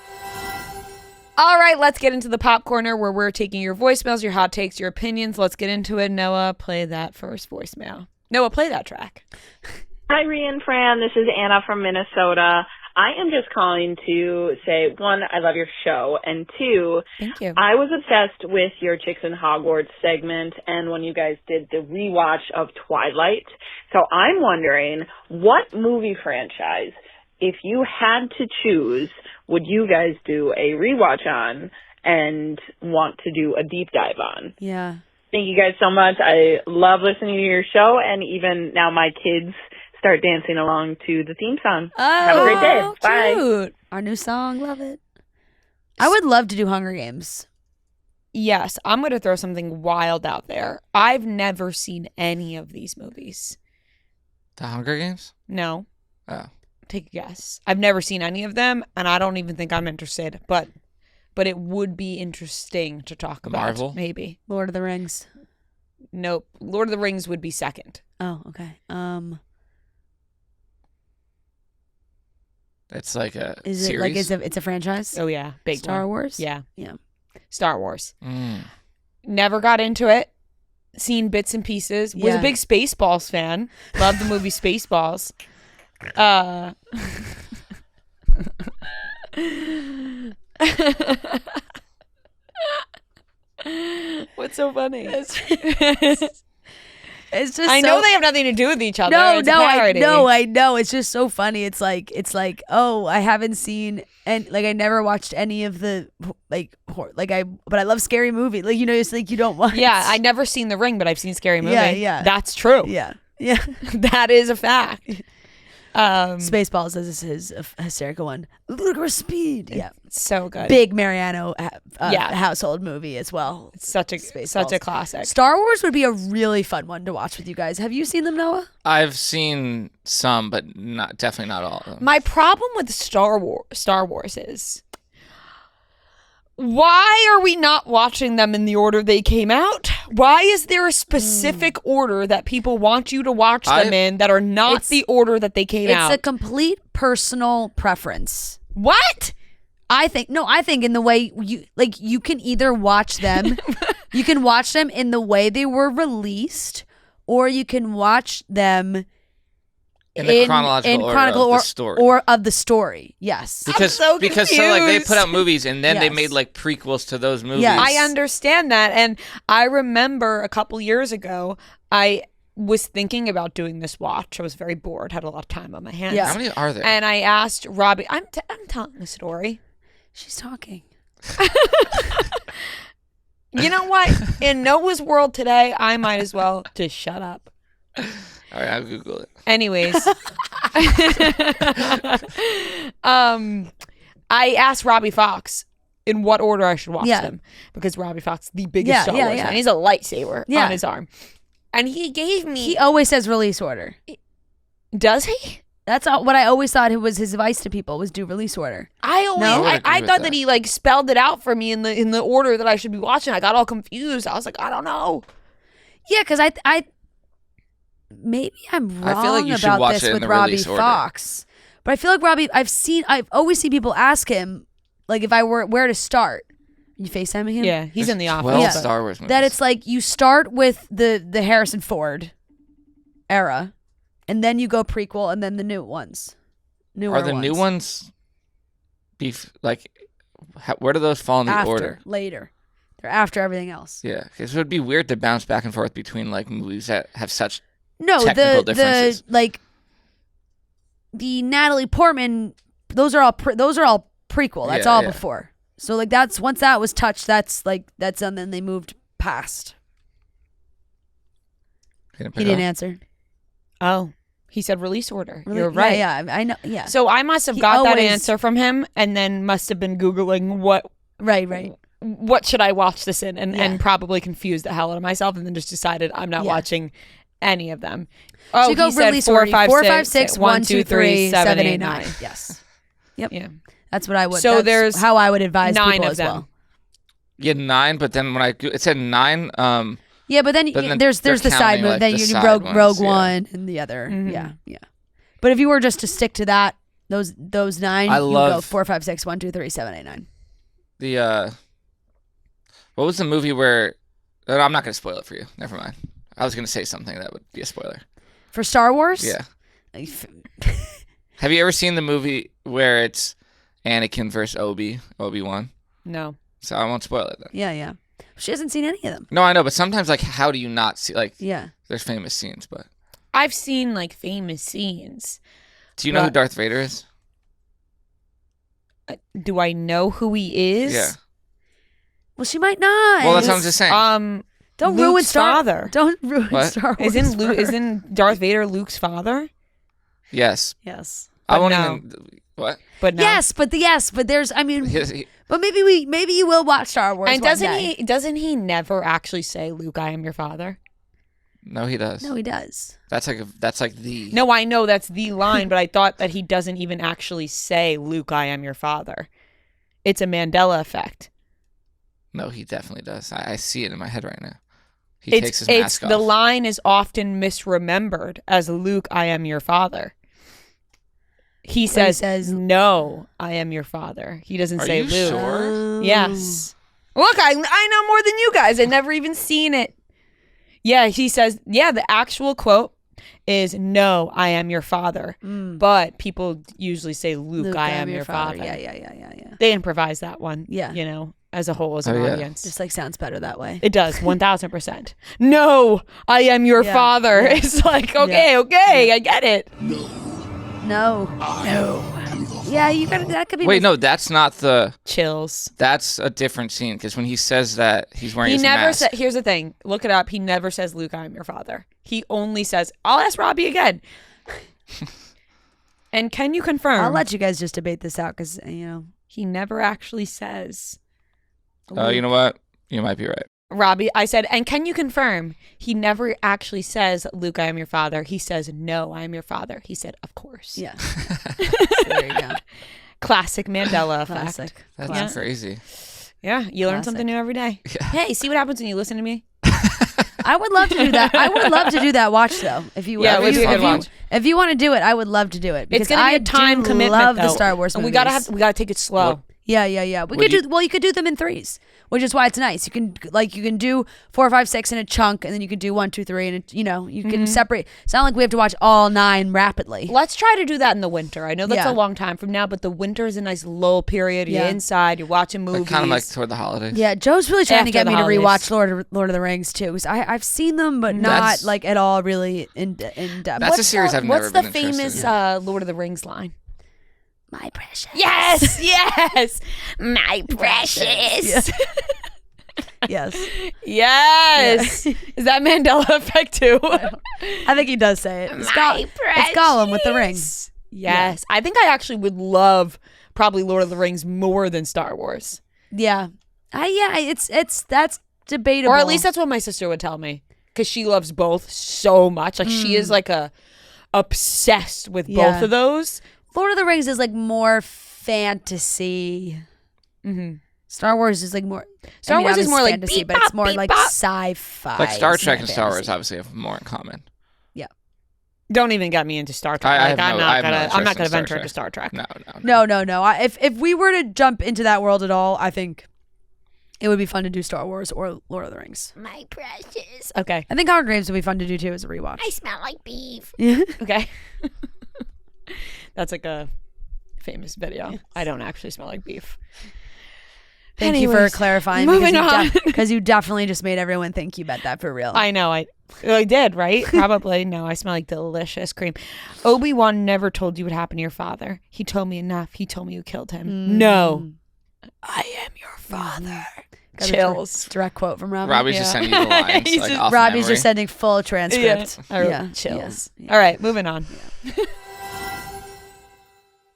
Speaker 1: All right, let's get into the pop corner where we're taking your voicemails, your hot takes, your opinions. Let's get into it. Noah, play that first voicemail. Noah, play that track.
Speaker 4: Hi, Rhea and Fran. This is Anna from Minnesota. I am just calling to say, 1, I love your show, and 2,
Speaker 1: thank you.
Speaker 4: I was obsessed with your Chicks in Hogwarts segment and when you guys did the rewatch of Twilight. So I'm wondering, what movie franchise, if you had to choose, would you guys do a rewatch on and want to do a deep dive on?
Speaker 2: Yeah.
Speaker 4: Thank you guys so much. I love listening to your show, and even now my kids start dancing along to the theme song.
Speaker 2: Oh,
Speaker 4: have a great day. Bye.
Speaker 2: Cute. Our new song, love it. I would love to do Hunger Games.
Speaker 1: Yes, I'm going to throw something wild out there. I've never seen any of these movies.
Speaker 3: The Hunger Games?
Speaker 1: No.
Speaker 3: Oh.
Speaker 1: Take a guess. I've never seen any of them, and I don't even think I'm interested, but it would be interesting to talk about.
Speaker 3: Marvel?
Speaker 1: Maybe.
Speaker 2: Lord of the Rings.
Speaker 1: Nope. Lord of the Rings would be second.
Speaker 2: Oh, okay.
Speaker 3: It's like a
Speaker 2: is
Speaker 3: series?
Speaker 2: It like it's a franchise?
Speaker 1: Oh yeah, big
Speaker 2: Star
Speaker 1: one.
Speaker 2: Wars?
Speaker 1: Yeah.
Speaker 2: Yeah.
Speaker 1: Star Wars.
Speaker 3: Mm.
Speaker 1: Never got into it. Seen bits and pieces. Was a big Spaceballs fan. Loved the movie Spaceballs. What's so funny?
Speaker 2: It's just
Speaker 1: I know they have nothing to do with each other.
Speaker 2: No,
Speaker 1: it's a parody.
Speaker 2: I know. It's just so funny. It's like, oh, I haven't seen and like I never watched any of the but I love Scary Movie. Like it's like you don't watch.
Speaker 1: Yeah, I never seen The Ring, but I've seen Scary Movie.
Speaker 2: Yeah.
Speaker 1: That's true.
Speaker 2: Yeah.
Speaker 1: That is a fact.
Speaker 2: Spaceballs is his hysterical one. Ludicrous Speed. Yeah.
Speaker 1: So good.
Speaker 2: Big Mariano household movie as well.
Speaker 1: Such a classic.
Speaker 2: Star Wars would be a really fun one to watch with you guys. Have you seen them, Noah?
Speaker 3: I've seen some, but definitely not all of them.
Speaker 1: My problem with Star Wars is, why are we not watching them in the order they came out? Why is there a specific order that people want you to watch them in that are not the order that they came out?
Speaker 2: It's a complete personal preference.
Speaker 1: What?
Speaker 2: I think in the way you can either watch them, you can watch them in the way they were released, or you can watch them
Speaker 3: in the chronological order of the story.
Speaker 2: Or of the story, yes.
Speaker 1: Because so
Speaker 3: like they put out movies and then they made like prequels to those movies.
Speaker 2: Yes.
Speaker 1: I understand that, and I remember a couple years ago, I was thinking about doing this watch. I was very bored, had a lot of time on my hands.
Speaker 2: Yeah.
Speaker 3: How many are there?
Speaker 1: And I asked Robbie. I'm telling the story.
Speaker 2: She's talking.
Speaker 1: You know what? In Noah's world today, I might as well just shut up.
Speaker 3: All right, I'll Google it.
Speaker 1: Anyways, I asked Robbie Fox in what order I should watch them, because Robbie Fox is the biggest Star Wars fan. He's a lightsaber on his arm, and he gave me.
Speaker 2: He always says release order.
Speaker 1: Does he?
Speaker 2: That's what I always thought was his advice to people, was do release order.
Speaker 1: I thought that he like spelled it out for me in the order that I should be watching. I got all confused. I was like, I don't know.
Speaker 2: Yeah, because I maybe I'm wrong
Speaker 3: I feel like you should
Speaker 2: about
Speaker 3: watch
Speaker 2: this
Speaker 3: it in
Speaker 2: with
Speaker 3: the
Speaker 2: Robbie
Speaker 3: release order.
Speaker 2: Fox. But I feel like Robbie, I've always seen people ask him, like, if I were where to start. You FaceTiming him?
Speaker 1: Yeah, he's in the office.
Speaker 3: 12 Star Wars movies.
Speaker 2: That it's like you start with the Harrison Ford era, and then you go prequel, and then the new ones.
Speaker 3: Are the new ones where do those fall in the order?
Speaker 2: Later. They're after everything else.
Speaker 3: Yeah, because it would be weird to bounce back and forth between like movies that have such
Speaker 2: technical
Speaker 3: differences.
Speaker 2: The Natalie Portman, those are all prequel. That's all before. So like that's once that was touched, that's and then they moved past. He didn't answer.
Speaker 1: Oh. He said release order. You're right.
Speaker 2: Yeah, I know. Yeah.
Speaker 1: So I must have got that answer from him, and then must have been Googling what should I watch this in, and probably confused the hell out of myself, and then just decided I'm not watching any of them. Oh,
Speaker 2: so you go
Speaker 1: he said
Speaker 2: release
Speaker 1: 4,
Speaker 2: order.
Speaker 1: 5,
Speaker 2: 4,
Speaker 1: 6,
Speaker 2: 5, 6, 1, 2, 3, 7, 8, 9. Yes. Yep.
Speaker 1: Yeah.
Speaker 2: That's what I would.
Speaker 1: So
Speaker 2: that's
Speaker 1: there's
Speaker 2: how I would advise
Speaker 1: 9
Speaker 2: people
Speaker 1: of
Speaker 2: as
Speaker 1: them.
Speaker 2: well.
Speaker 3: Yeah, 9. But then it said 9.
Speaker 2: Yeah, but then there's the side move. Then you Rogue One and the other.
Speaker 1: Mm-hmm.
Speaker 2: Yeah. But if you were just to stick to that, those 9, you go 4, 5, 6, 1, 2, 3, 7, 8, 9.
Speaker 3: The what was the movie where? I'm not going to spoil it for you. Never mind. I was going to say something that would be a spoiler.
Speaker 2: For Star Wars?
Speaker 3: Yeah. Have you ever seen the movie where it's Anakin versus Obi-Wan?
Speaker 1: No.
Speaker 3: So I won't spoil it then.
Speaker 2: Yeah. She hasn't seen any of them.
Speaker 3: No, I know, but sometimes like how do you not see
Speaker 2: Yeah.
Speaker 3: There's famous scenes, but
Speaker 1: I've seen like famous scenes.
Speaker 3: Do you know who Darth Vader is?
Speaker 1: Do I know who he is?
Speaker 3: Yeah.
Speaker 2: Well, she might not.
Speaker 3: Well, that's what I'm just saying.
Speaker 2: Don't
Speaker 1: Luke's
Speaker 2: ruin
Speaker 1: father.
Speaker 2: Don't ruin
Speaker 3: What?
Speaker 2: Star Wars.
Speaker 1: Isn't Darth Vader Luke's father?
Speaker 3: Yes.
Speaker 2: Yes.
Speaker 3: I won't
Speaker 1: no.
Speaker 3: even. What?
Speaker 1: But no.
Speaker 2: Yes, but there's. I mean, but maybe you will watch Star Wars.
Speaker 1: And
Speaker 2: one day.
Speaker 1: doesn't he never actually say, "Luke, I am your father"?
Speaker 3: No, he does.
Speaker 2: No, he does.
Speaker 3: That's like the.
Speaker 1: No, I know that's the line, but I thought that he doesn't even actually say, "Luke, I am your father." It's a Mandela effect.
Speaker 3: No, he definitely does. I see it in my head right now. He takes his mask off.
Speaker 1: The line is often misremembered as "Luke, I am your father." He says, "No, I am your father." He doesn't say Luke.
Speaker 3: Sure?
Speaker 1: Yes. Look, I know more than you guys. I've never even seen it. Yeah, he says, the actual quote is, "No, I am your father." But people usually say, Luke, I am your father.
Speaker 2: Yeah.
Speaker 1: They improvise that one.
Speaker 2: Yeah.
Speaker 1: As a whole, as an audience.
Speaker 2: Just like sounds better that way.
Speaker 1: It does, 1000%. No, I am your father.
Speaker 2: Yeah.
Speaker 1: It's like, okay, I get it.
Speaker 2: No. Yeah, you got that could be.
Speaker 3: Wait, no, that's not the
Speaker 1: chills.
Speaker 3: That's a different scene because when he says that, he's wearing his mask.
Speaker 1: Here's the thing. Look it up. He never says, "Luke, I am your father." He only says, "I'll ask Robbie again." And can you confirm?
Speaker 2: I'll let you guys just debate this out because,
Speaker 1: he never actually says.
Speaker 3: You know what? You might be right.
Speaker 1: Robbie, I said, and can you confirm? He never actually says, Luke, I am your father. He says, no, I am your father. He said, of course.
Speaker 2: Yeah. There you go.
Speaker 1: Classic Mandela effect.
Speaker 2: Classic.
Speaker 3: That's crazy.
Speaker 1: Yeah, you learn something new every day.
Speaker 3: Yeah.
Speaker 1: Hey, see what happens when you listen to me?
Speaker 2: I would love to do that. I would love to do that watch though. If you if you want to do it, I would love to do it.
Speaker 1: It's gonna be a time commitment.
Speaker 2: Love
Speaker 1: though.
Speaker 2: the Star Wars
Speaker 1: and
Speaker 2: movies.
Speaker 1: we gotta take it slow.
Speaker 2: Yeah. You could do them in threes, which is why it's nice. You can do 4, 5, 6 in a chunk, and then you can do 1, 2, 3, and you can separate. It's not like we have to watch all 9 rapidly.
Speaker 1: Let's try to do that in the winter. I know that's a long time from now, but the winter is a nice lull period. You're inside, you're watching movies.
Speaker 3: Kind of like toward the holidays.
Speaker 2: Yeah, Joe's really trying to get me to
Speaker 1: holidays.
Speaker 2: rewatch Lord of the Rings too, because I've seen them, but not like at all really in depth.
Speaker 3: That's a series I've never been interested in.
Speaker 1: What's the famous Lord of the Rings line?
Speaker 2: My precious.
Speaker 1: Yes, my precious.
Speaker 2: Yes.
Speaker 1: Yes. Yeah. Is that Mandela effect too?
Speaker 2: I think he does say it. It's Gollum with the ring.
Speaker 1: Yes. Yeah. I think I actually would love probably Lord of the Rings more than Star Wars.
Speaker 2: Yeah. That's debatable.
Speaker 1: Or at least that's what my sister would tell me, because she loves both so much. Like she is like obsessed with both of those.
Speaker 2: Lord of the Rings is like more fantasy. Mm-hmm. Star Wars is like more.
Speaker 1: Star Wars is more like
Speaker 2: fantasy, but it's more like sci-fi.
Speaker 3: Like Star Trek and Star Wars obviously have more in common.
Speaker 2: Yeah.
Speaker 1: Don't even get me into Star Trek. I'm not gonna venture into Star Trek.
Speaker 3: No.
Speaker 2: If we were to jump into that world at all, I think it would be fun to do Star Wars or Lord of the Rings.
Speaker 1: My precious. Okay.
Speaker 2: I think Hunger Games would be fun to do too as a rewatch.
Speaker 1: I smell like beef. Okay. That's like a famous video. Yes. I don't actually smell like beef.
Speaker 2: Thank you for clarifying. Moving on. Because you definitely just made everyone think you bet that for real.
Speaker 1: I know. I did, right? Probably. No, I smell like delicious cream. Obi-Wan never told you what happened to your father. He told me enough. He told me you killed him. No. I am your father. Chills.
Speaker 2: Direct quote from Robbie.
Speaker 3: Robbie's just sending you the lines. Like,
Speaker 2: Robbie's just sending full transcript.
Speaker 1: Yeah. Chills. Yeah. All right, moving on.
Speaker 2: Yeah.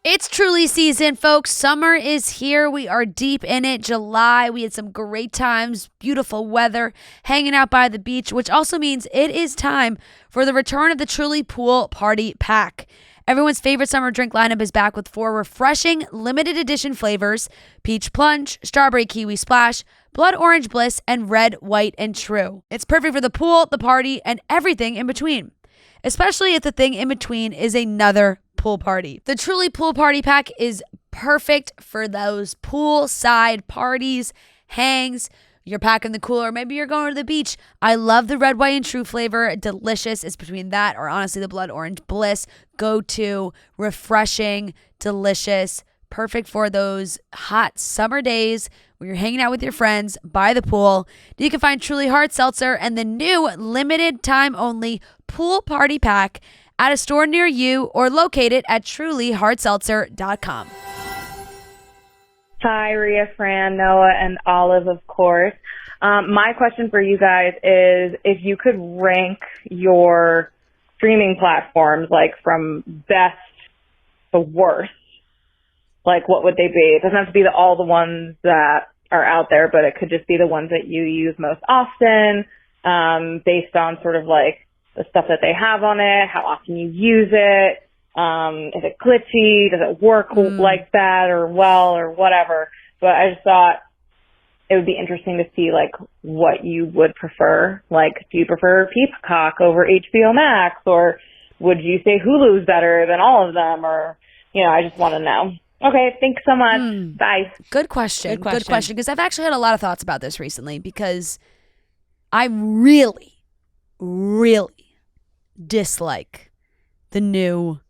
Speaker 2: It's truly season, folks. Summer is here. We are deep in it. July, we had some great times, beautiful weather, hanging out by the beach, which also means it is time for the return of the Truly Pool Party Pack. Everyone's favorite summer drink lineup is back with 4 refreshing limited edition flavors: Peach Plunge, Strawberry Kiwi Splash, Blood Orange Bliss, and Red, White, and True. It's perfect for the pool, the party, and everything in between. Especially if the thing in between is another pool party. The Truly Pool Party Pack is perfect for those poolside parties, hangs. You're packing the cooler, maybe you're going to the beach. I love the Red, White, and True flavor. Delicious. It's between that or honestly the Blood Orange Bliss. Go to, refreshing, delicious, perfect for those hot summer days when you're hanging out with your friends by the pool. You can find Truly Hard Seltzer and the new limited time only Pool Party Pack at a store near you or located at trulyhardseltzer.com.
Speaker 4: Hi, Rhea, Fran, Noah, and Olive, of course. My question for you guys is, if you could rank your streaming platforms, like from best to worst, like what would they be? It doesn't have to be all the ones that are out there, but it could just be the ones that you use most often, based on sort of like the stuff that they have on it, how often you use it, is it glitchy, does it work like that or well or whatever. But I just thought it would be interesting to see like what you would prefer. Like, do you prefer Peacock over HBO Max, or would you say Hulu's better than all of them? Or, I just want to know. Okay, thanks so much. Bye.
Speaker 2: Good question. Good question. Because I've actually had a lot of thoughts about this recently, because I really, really dislike the new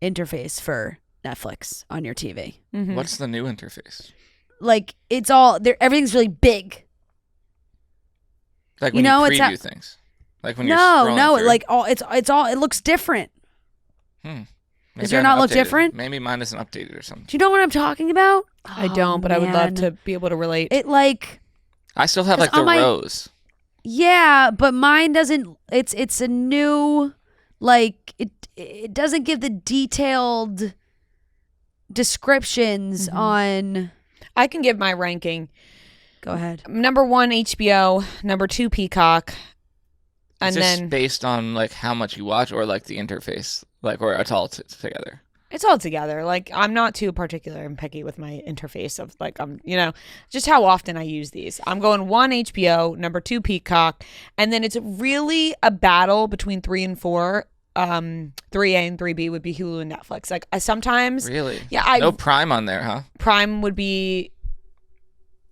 Speaker 2: interface for Netflix on your TV.
Speaker 3: Mm-hmm. What's the new interface?
Speaker 2: Like, it's all there. Everything's really big.
Speaker 3: Like when you preview things. Like when you're scrolling through.
Speaker 2: Like it looks different. Does your not look different?
Speaker 3: Maybe mine isn't updated or something.
Speaker 2: Do you know what I'm talking about?
Speaker 1: I don't, but I would love to be able to relate.
Speaker 3: I still have like the rows.
Speaker 2: Yeah, but mine doesn't. It's a new. Like it doesn't give the detailed descriptions on.
Speaker 1: I can give my ranking.
Speaker 2: Go ahead.
Speaker 1: Number 1, HBO. Number 2, Peacock. And
Speaker 3: then based on like how much you watch, or like the interface, like, or it's all together.
Speaker 1: It's all together. Like, I'm not too particular and picky with my interface of like, just how often I use these. I'm going 1 HBO, number 2 Peacock, and then it's really a battle between 3 and 4. 3A and 3B would be Hulu and Netflix. Like, I sometimes
Speaker 3: really,
Speaker 1: no
Speaker 3: Prime on there, huh?
Speaker 1: Prime would be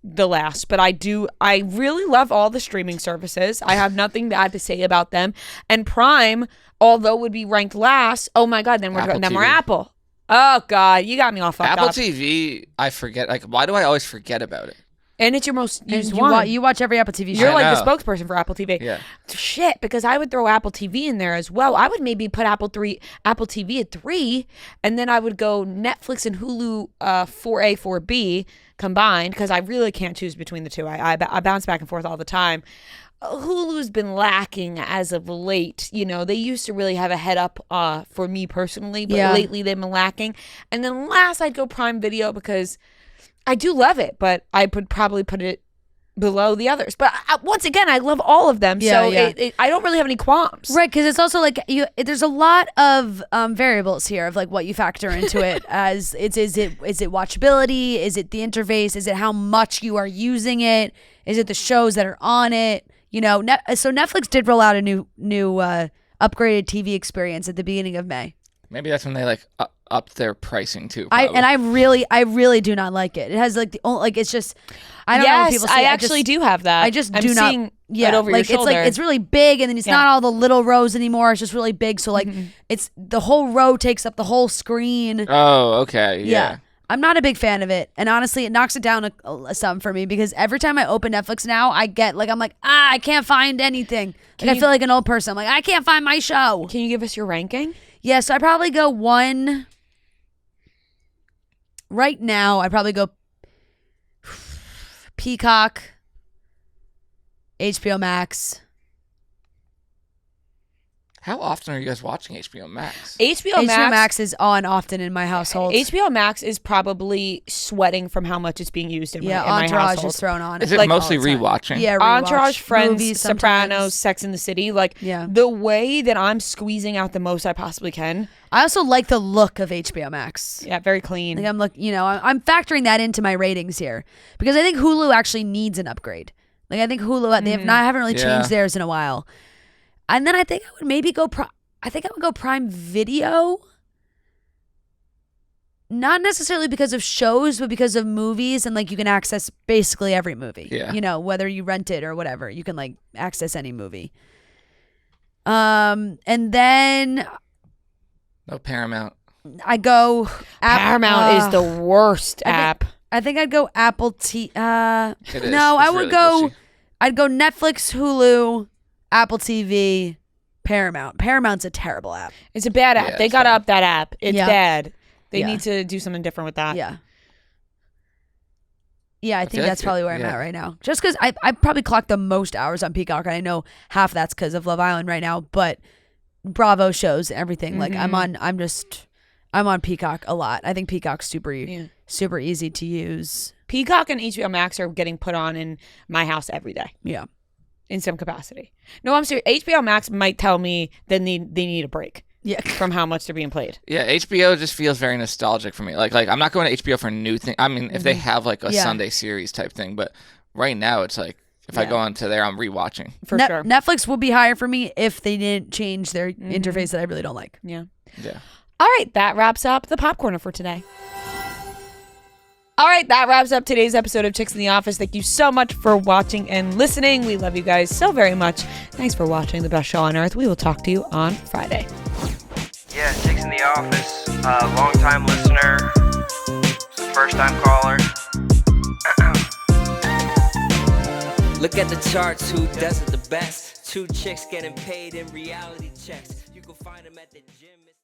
Speaker 1: the last, but I really love all the streaming services. I have nothing bad to say about them. And Prime, although would be ranked last, oh my god, then we're Apple. Oh god, you got me all fucked up.
Speaker 3: Apple TV, I forget. Like, why do I always forget about it?
Speaker 1: And it's your most used one.
Speaker 2: You watch every Apple TV show.
Speaker 1: You're like the spokesperson for Apple TV.
Speaker 3: Yeah.
Speaker 1: Shit, because I would throw Apple TV in there as well. I would maybe put Apple TV at 3, and then I would go Netflix and Hulu 4A, 4B combined, because I really can't choose between the two. I bounce back and forth all the time. Hulu's been lacking as of late. They used to really have a head up for me personally, but lately they've been lacking. And then last, I'd go Prime Video, because I do love it, but I would probably put it below the others. But once again, I love all of them, so I don't really have any qualms.
Speaker 2: Right, because it's also like there's a lot of variables here of like what you factor into it. As is it watchability? Is it the interface? Is it how much you are using it? Is it the shows that are on it? So Netflix did roll out a new upgraded TV experience at the beginning of May.
Speaker 3: Maybe that's when they like upped their pricing too.
Speaker 2: I really do not like it. It has like it's just I don't know when people say
Speaker 1: I actually do have that.
Speaker 2: I just do not.
Speaker 1: It over your shoulder.
Speaker 2: It's really big, and then it's not all the little rows anymore. It's just really big. So like it's the whole row takes up the whole screen.
Speaker 3: Oh, okay, yeah.
Speaker 2: I'm not a big fan of it, and honestly, it knocks it down some for me, because every time I open Netflix now, I get like I can't find anything. I feel like an old person. I'm like, I can't find my show.
Speaker 1: Can you give us your ranking?
Speaker 2: Yeah, so I probably go 1. Right now, I'd probably go Peacock, HBO Max.
Speaker 3: How often are you guys watching HBO Max?
Speaker 1: HBO
Speaker 2: Max is on often in my household.
Speaker 1: HBO Max is probably sweating from how much it's being used in my
Speaker 2: Entourage
Speaker 1: household.
Speaker 2: is thrown on.
Speaker 3: Is it mostly rewatching?
Speaker 2: Yeah, rewatch.
Speaker 1: Entourage, Friends,
Speaker 2: Movies,
Speaker 1: Sopranos, Sex and the City. The way that I'm squeezing out the most I possibly can.
Speaker 2: I also like the look of HBO Max.
Speaker 1: Yeah, very clean.
Speaker 2: I'm I'm factoring that into my ratings here, because I think Hulu actually needs an upgrade. Like, I think Hulu they haven't really changed theirs in a while. And then I think I would maybe go Prime Video. Not necessarily because of shows, but because of movies, and like you can access basically every movie.
Speaker 3: Yeah.
Speaker 2: Whether you rent it or whatever, you can like access any movie. And then
Speaker 3: No, Paramount.
Speaker 2: I go
Speaker 1: Paramount is the worst app.
Speaker 2: I think I'd go Apple T.
Speaker 3: It is.
Speaker 2: No, I would
Speaker 3: really
Speaker 2: go.
Speaker 3: glitchy.
Speaker 2: I'd go Netflix, Hulu, Apple TV, Paramount. Paramount's a terrible app.
Speaker 1: It's a bad app.
Speaker 3: Yeah,
Speaker 1: they got to up that app. It's bad. They
Speaker 2: Yeah.
Speaker 1: need to do something different with that.
Speaker 2: Yeah. Yeah, I think that's probably where I'm at right now. Just because I probably clocked the most hours on Peacock, and I know half that's because of Love Island right now, but Bravo shows and everything. Like I'm on Peacock a lot. I think Peacock's super easy to use.
Speaker 1: Peacock and HBO Max are getting put on in my house every day.
Speaker 2: Yeah.
Speaker 1: In some capacity. No, I'm serious. HBO Max might tell me that they need a break.
Speaker 2: Yeah.
Speaker 1: From how much they're being played.
Speaker 3: Yeah, HBO just feels very nostalgic for me. Like I'm not going to HBO for new thing. I mean, if they have like a Sunday series type thing, but right now it's like if I go onto there, I'm rewatching.
Speaker 1: For sure.
Speaker 2: Netflix would be higher for me if they didn't change their interface that I really don't like.
Speaker 1: Yeah.
Speaker 3: Yeah.
Speaker 1: All right, that wraps up the Popcorner for today. All right, that wraps up today's episode of Chicks in the Office. Thank you so much for watching and listening. We love you guys so very much. Thanks for watching the best show on earth. We will talk to you on Friday.
Speaker 5: Yeah, Chicks in the Office, long-time listener, first-time caller.
Speaker 6: Look at the charts, who does it the best? 2 chicks getting paid in reality checks. You can find them at the gym.